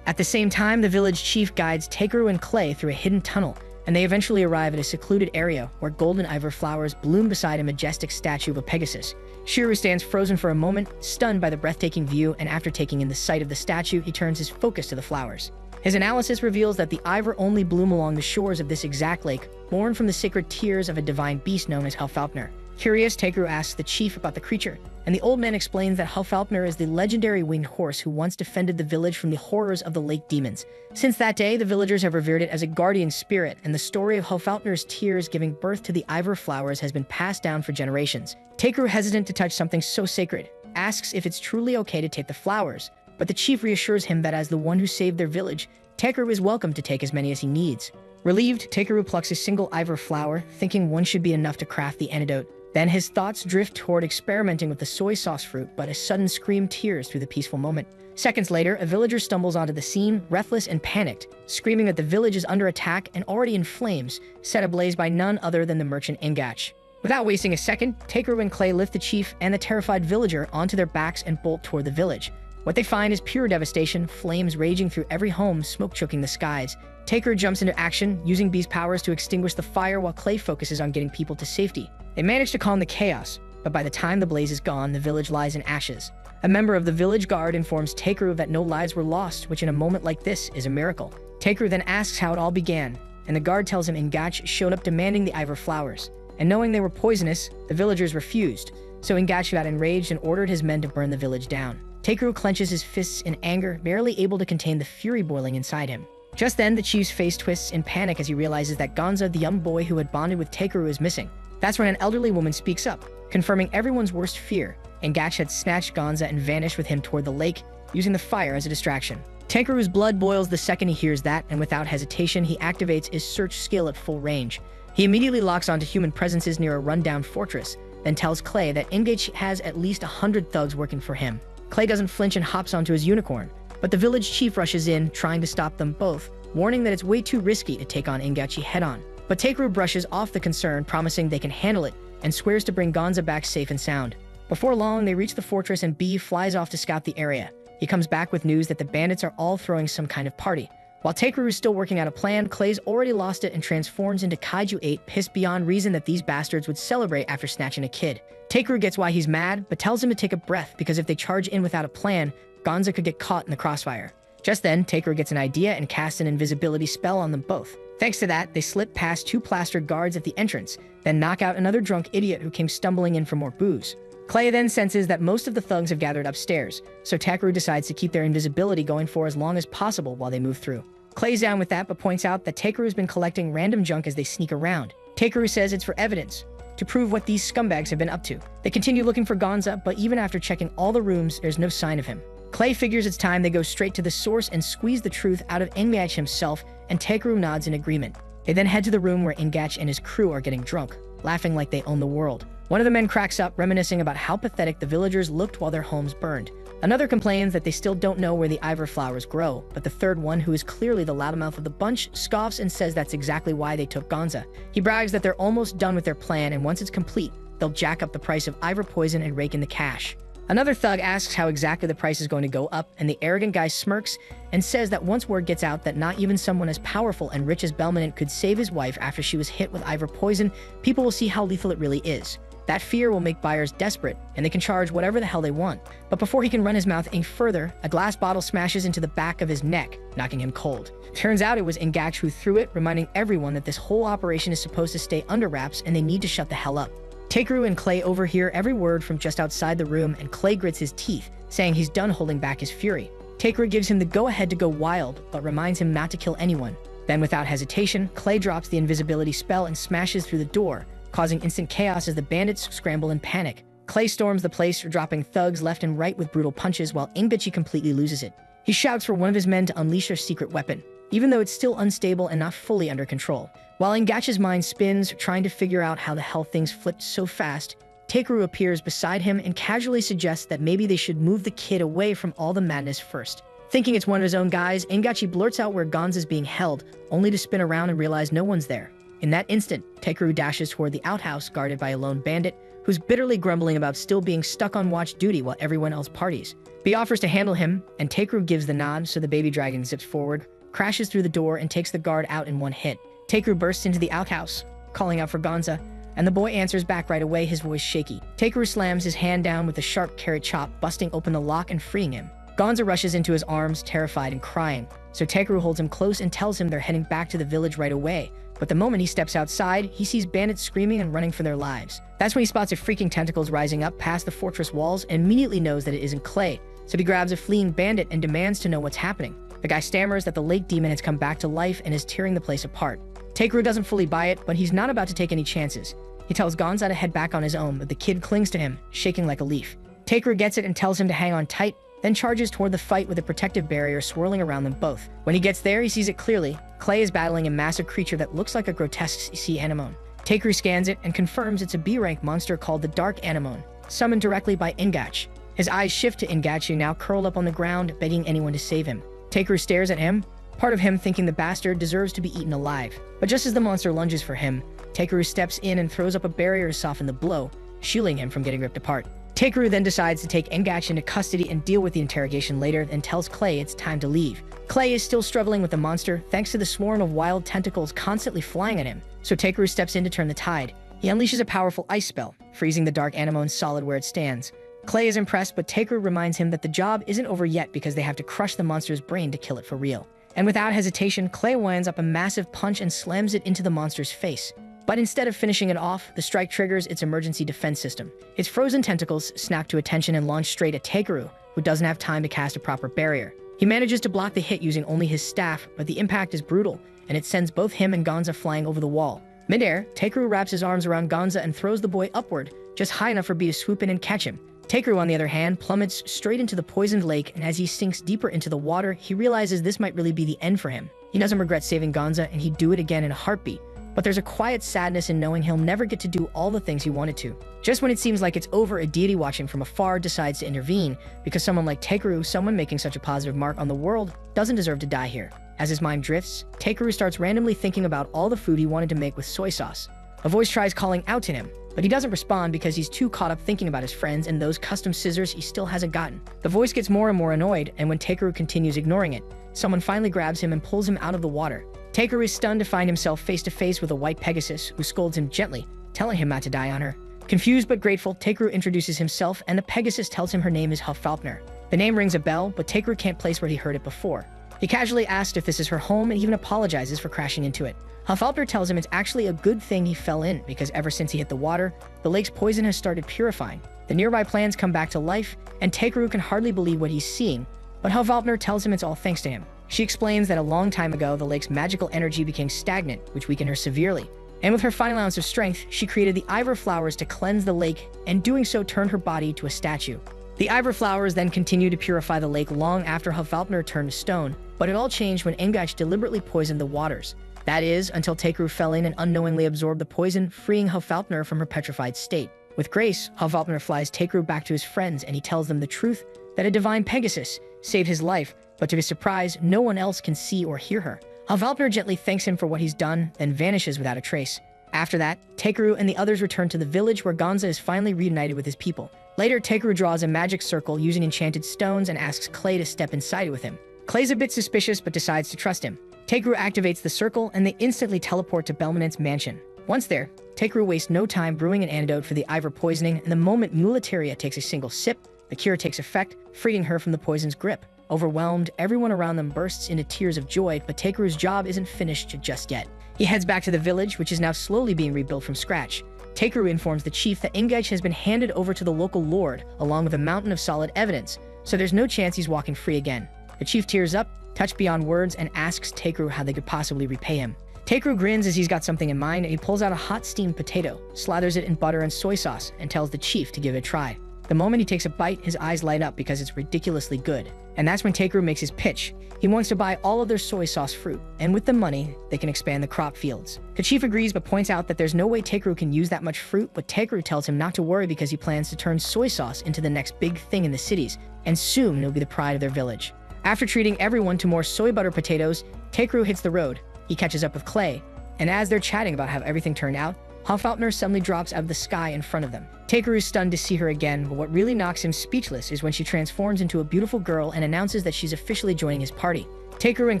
At the same time, the village chief guides Takeru and Clay through a hidden tunnel, and they eventually arrive at a secluded area where golden Ivor flowers bloom beside a majestic statue of a Pegasus. Shiru stands frozen for a moment, stunned by the breathtaking view, and after taking in the sight of the statue, he turns his focus to the flowers. His analysis reveals that the Ivor only bloom along the shores of this exact lake, born from the sacred tears of a divine beast known as Helfaupner. Curious, Takeru asks the chief about the creature, and the old man explains that Helfaupner is the legendary winged horse who once defended the village from the horrors of the lake demons. Since that day, the villagers have revered it as a guardian spirit, and the story of Helfaupner's tears giving birth to the Ivor flowers has been passed down for generations. Takeru, hesitant to touch something so sacred, asks if it's truly okay to take the flowers, but the chief reassures him that as the one who saved their village, Takeru is welcome to take as many as he needs. Relieved, Takeru plucks a single Ivor flower, thinking one should be enough to craft the antidote. Then his thoughts drift toward experimenting with the soy sauce fruit, but a sudden scream tears through the peaceful moment. Seconds later, a villager stumbles onto the scene, breathless and panicked, screaming that the village is under attack and already in flames, set ablaze by none other than the merchant Ingach. Without wasting a second, Takeru and Clay lift the chief and the terrified villager onto their backs and bolt toward the village. What they find is pure devastation, flames raging through every home, smoke choking the skies. Takeru jumps into action, using B's powers to extinguish the fire while Clay focuses on getting people to safety. They manage to calm the chaos, but by the time the blaze is gone, the village lies in ashes. A member of the village guard informs Takeru that no lives were lost, which in a moment like this is a miracle. Takeru then asks how it all began, and the guard tells him Ingach showed up demanding the Ivor flowers. And knowing they were poisonous, the villagers refused, so Ingach got enraged and ordered his men to burn the village down. Takeru clenches his fists in anger, barely able to contain the fury boiling inside him. Just then, the chief's face twists in panic as he realizes that Gonza, the young boy who had bonded with Takeru, is missing. That's when an elderly woman speaks up. confirming everyone's worst fear. Engach had snatched Gonza and vanished with him toward the lake, using the fire as a distraction. Tankaru's blood boils the second he hears that, and without hesitation, he activates his search skill at full range. He immediately locks onto human presences near a rundown fortress, then tells Clay that Engage has at least 100 thugs working for him. Clay doesn't flinch and hops onto his unicorn, but the village chief rushes in, trying to stop them both, warning that it's way too risky to take on Engachi head-on. But Takeru brushes off the concern, promising they can handle it, and swears to bring Gonza back safe and sound. Before long, they reach the fortress and B flies off to scout the area. He comes back with news that the bandits are all throwing some kind of party. While Takeru is still working out a plan, Clay's already lost it and transforms into Kaiju 8, pissed beyond reason that these bastards would celebrate after snatching a kid. Takeru gets why he's mad, but tells him to take a breath because if they charge in without a plan, Gonza could get caught in the crossfire. Just then, Takeru gets an idea and casts an invisibility spell on them both. Thanks to that, they slip past 2 plastered guards at the entrance, then knock out another drunk idiot who came stumbling in for more booze. Clay then senses that most of the thugs have gathered upstairs, so Takeru decides to keep their invisibility going for as long as possible while they move through. Clay's down with that, but points out that Takeru's been collecting random junk as they sneak around. Takeru says it's for evidence, to prove what these scumbags have been up to. They continue looking for Gonza, but even after checking all the rooms, there's no sign of him. Clay figures it's time they go straight to the source and squeeze the truth out of Engach himself, and Takeru nods in agreement. They then head to the room where Engach and his crew are getting drunk, laughing like they own the world. One of the men cracks up, reminiscing about how pathetic the villagers looked while their homes burned. Another complains that they still don't know where the Ivor flowers grow, but the third one, who is clearly the loudmouth of the bunch, scoffs and says that's exactly why they took Gonza. He brags that they're almost done with their plan, and once it's complete, they'll jack up the price of Ivor poison and rake in the cash. Another thug asks how exactly the price is going to go up, and the arrogant guy smirks and says that once word gets out that not even someone as powerful and rich as Belminant could save his wife after she was hit with Ivor poison, people will see how lethal it really is. That fear will make buyers desperate, and they can charge whatever the hell they want. But before he can run his mouth any further, a glass bottle smashes into the back of his neck, knocking him cold. Turns out it was Engach who threw it, reminding everyone that this whole operation is supposed to stay under wraps and they need to shut the hell up. Takeru and Clay overhear every word from just outside the room, and Clay grits his teeth, saying he's done holding back his fury. Takeru gives him the go-ahead to go wild, but reminds him not to kill anyone. Then without hesitation, Clay drops the invisibility spell and smashes through the door, causing instant chaos as the bandits scramble in panic. Clay storms the place, dropping thugs left and right with brutal punches, while Engachi completely loses it. He shouts for one of his men to unleash their secret weapon, even though it's still unstable and not fully under control. While Engachi's mind spins, trying to figure out how the hell things flipped so fast, Takeru appears beside him and casually suggests that maybe they should move the kid away from all the madness first. Thinking it's one of his own guys, Engachi blurts out where Gonza is being held, only to spin around and realize no one's there. In that instant, Takeru dashes toward the outhouse guarded by a lone bandit, who's bitterly grumbling about still being stuck on watch duty while everyone else parties. B offers to handle him, and Takeru gives the nod, so the baby dragon zips forward, crashes through the door, and takes the guard out in one hit. Takeru bursts into the outhouse, calling out for Gonza, and the boy answers back right away, his voice shaky. Takeru slams his hand down with a sharp carrot chop, busting open the lock and freeing him. Gonza rushes into his arms, terrified and crying, so Takeru holds him close and tells him they're heading back to the village right away. But the moment he steps outside, he sees bandits screaming and running for their lives. That's when he spots a freaking tentacles rising up past the fortress walls and immediately knows that it isn't Clay, so he grabs a fleeing bandit and demands to know what's happening. The guy stammers that the lake demon has come back to life and is tearing the place apart. Takeru doesn't fully buy it, but he's not about to take any chances. He tells Gonza to head back on his own, but the kid clings to him, shaking like a leaf. Takeru gets it and tells him to hang on tight, then charges toward the fight with a protective barrier swirling around them both. When he gets there, he sees it clearly. Clay is battling a massive creature that looks like a grotesque sea anemone. Takeru scans it and confirms it's a B-rank monster called the Dark Anemone, summoned directly by Engach. His eyes shift to Engachi, now curled up on the ground, begging anyone to save him. Takeru stares at him, part of him thinking the bastard deserves to be eaten alive. But just as the monster lunges for him, Takeru steps in and throws up a barrier to soften the blow, shielding him from getting ripped apart. Takeru then decides to take Engach into custody and deal with the interrogation later, and tells Clay it's time to leave. Clay is still struggling with the monster thanks to the swarm of wild tentacles constantly flying at him, so Takeru steps in to turn the tide. He unleashes a powerful ice spell, freezing the Dark Anemone solid where it stands. Clay is impressed, but Takeru reminds him that the job isn't over yet because they have to crush the monster's brain to kill it for real. And without hesitation, Clay winds up a massive punch and slams it into the monster's face. But instead of finishing it off, the strike triggers its emergency defense system. Its frozen tentacles snap to attention and launch straight at Takeru, who doesn't have time to cast a proper barrier. He manages to block the hit using only his staff, but the impact is brutal, and it sends both him and Gonza flying over the wall. Midair, Takeru wraps his arms around Gonza and throws the boy upward, just high enough for Bee to swoop in and catch him. Takeru, on the other hand, plummets straight into the poisoned lake, and as he sinks deeper into the water, he realizes this might really be the end for him. He doesn't regret saving Gonza, and he'd do it again in a heartbeat. But there's a quiet sadness in knowing he'll never get to do all the things he wanted to. Just when it seems like it's over, a deity watching from afar decides to intervene, because someone like Takeru, someone making such a positive mark on the world, doesn't deserve to die here. As his mind drifts, Takeru starts randomly thinking about all the food he wanted to make with soy sauce. A voice tries calling out to him, but he doesn't respond because he's too caught up thinking about his friends and those custom scissors he still hasn't gotten. The voice gets more and more annoyed, and when Takeru continues ignoring it, someone finally grabs him and pulls him out of the water. Takeru is stunned to find himself face to face with a white Pegasus who scolds him gently, telling him not to die on her. Confused but grateful, Takeru introduces himself, and the Pegasus tells him her name is Hoffauptner. The name rings a bell, but Takeru can't place where he heard it before. He casually asks if this is her home and even apologizes for crashing into it. Hoffauptner tells him it's actually a good thing he fell in, because ever since he hit the water, the lake's poison has started purifying. The nearby plants come back to life, and Takeru can hardly believe what he's seeing, but Hoffauptner tells him it's all thanks to him. She explains that a long time ago, the lake's magical energy became stagnant, which weakened her severely. And with her final ounce of strength, she created the Ivor flowers to cleanse the lake, and doing so turned her body to a statue. The Ivor flowers then continued to purify the lake long after Hoffauptner turned to stone, but it all changed when Engage deliberately poisoned the waters. That is, until Takeru fell in and unknowingly absorbed the poison, freeing Hoffauptner from her petrified state. With grace, Hoffauptner flies Takeru back to his friends, and he tells them the truth, that a divine Pegasus saved his life, but to his surprise, no one else can see or hear her. Hoffauptner gently thanks him for what he's done, then vanishes without a trace. After that, Takeru and the others return to the village where Gonza is finally reunited with his people. Later, Takeru draws a magic circle using enchanted stones and asks Clay to step inside it with him. Clay's a bit suspicious but decides to trust him. Takeru activates the circle and they instantly teleport to Belmonent's mansion. Once there, Takeru wastes no time brewing an antidote for the Ivor poisoning, and the moment Muleteria takes a single sip, the cure takes effect, freeing her from the poison's grip. Overwhelmed, everyone around them bursts into tears of joy, but Takeru's job isn't finished just yet. He heads back to the village, which is now slowly being rebuilt from scratch. Takeru informs the chief that Engage has been handed over to the local lord, along with a mountain of solid evidence, so there's no chance he's walking free again. The chief tears up, touched beyond words, and asks Takeru how they could possibly repay him. Takeru grins as he's got something in mind, and he pulls out a hot steamed potato, slathers it in butter and soy sauce, and tells the chief to give it a try. The moment he takes a bite, his eyes light up because it's ridiculously good. And that's when Takeru makes his pitch. He wants to buy all of their soy sauce fruit, and with the money, they can expand the crop fields. The chief agrees but points out that there's no way Takeru can use that much fruit, but Takeru tells him not to worry because he plans to turn soy sauce into the next big thing in the cities, and soon it'll be the pride of their village. After treating everyone to more soy butter potatoes, Takeru hits the road. He catches up with Clay, and as they're chatting about how everything turned out, Hoffauptner suddenly drops out of the sky in front of them. Takeru is stunned to see her again, but what really knocks him speechless is when she transforms into a beautiful girl and announces that she's officially joining his party. Takeru and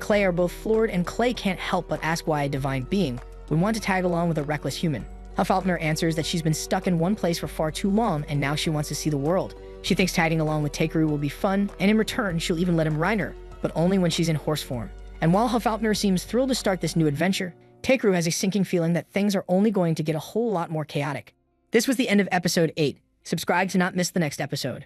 Clay are both floored, and Clay can't help but ask why a divine being would want to tag along with a reckless human. Hoffauptner answers that she's been stuck in one place for far too long, and now she wants to see the world. She thinks tagging along with Takeru will be fun, and in return, she'll even let him ride her, but only when she's in horse form. And while Hoffauptner seems thrilled to start this new adventure, Takeru has a sinking feeling that things are only going to get a whole lot more chaotic. This was the end of episode 8. Subscribe to not miss the next episode.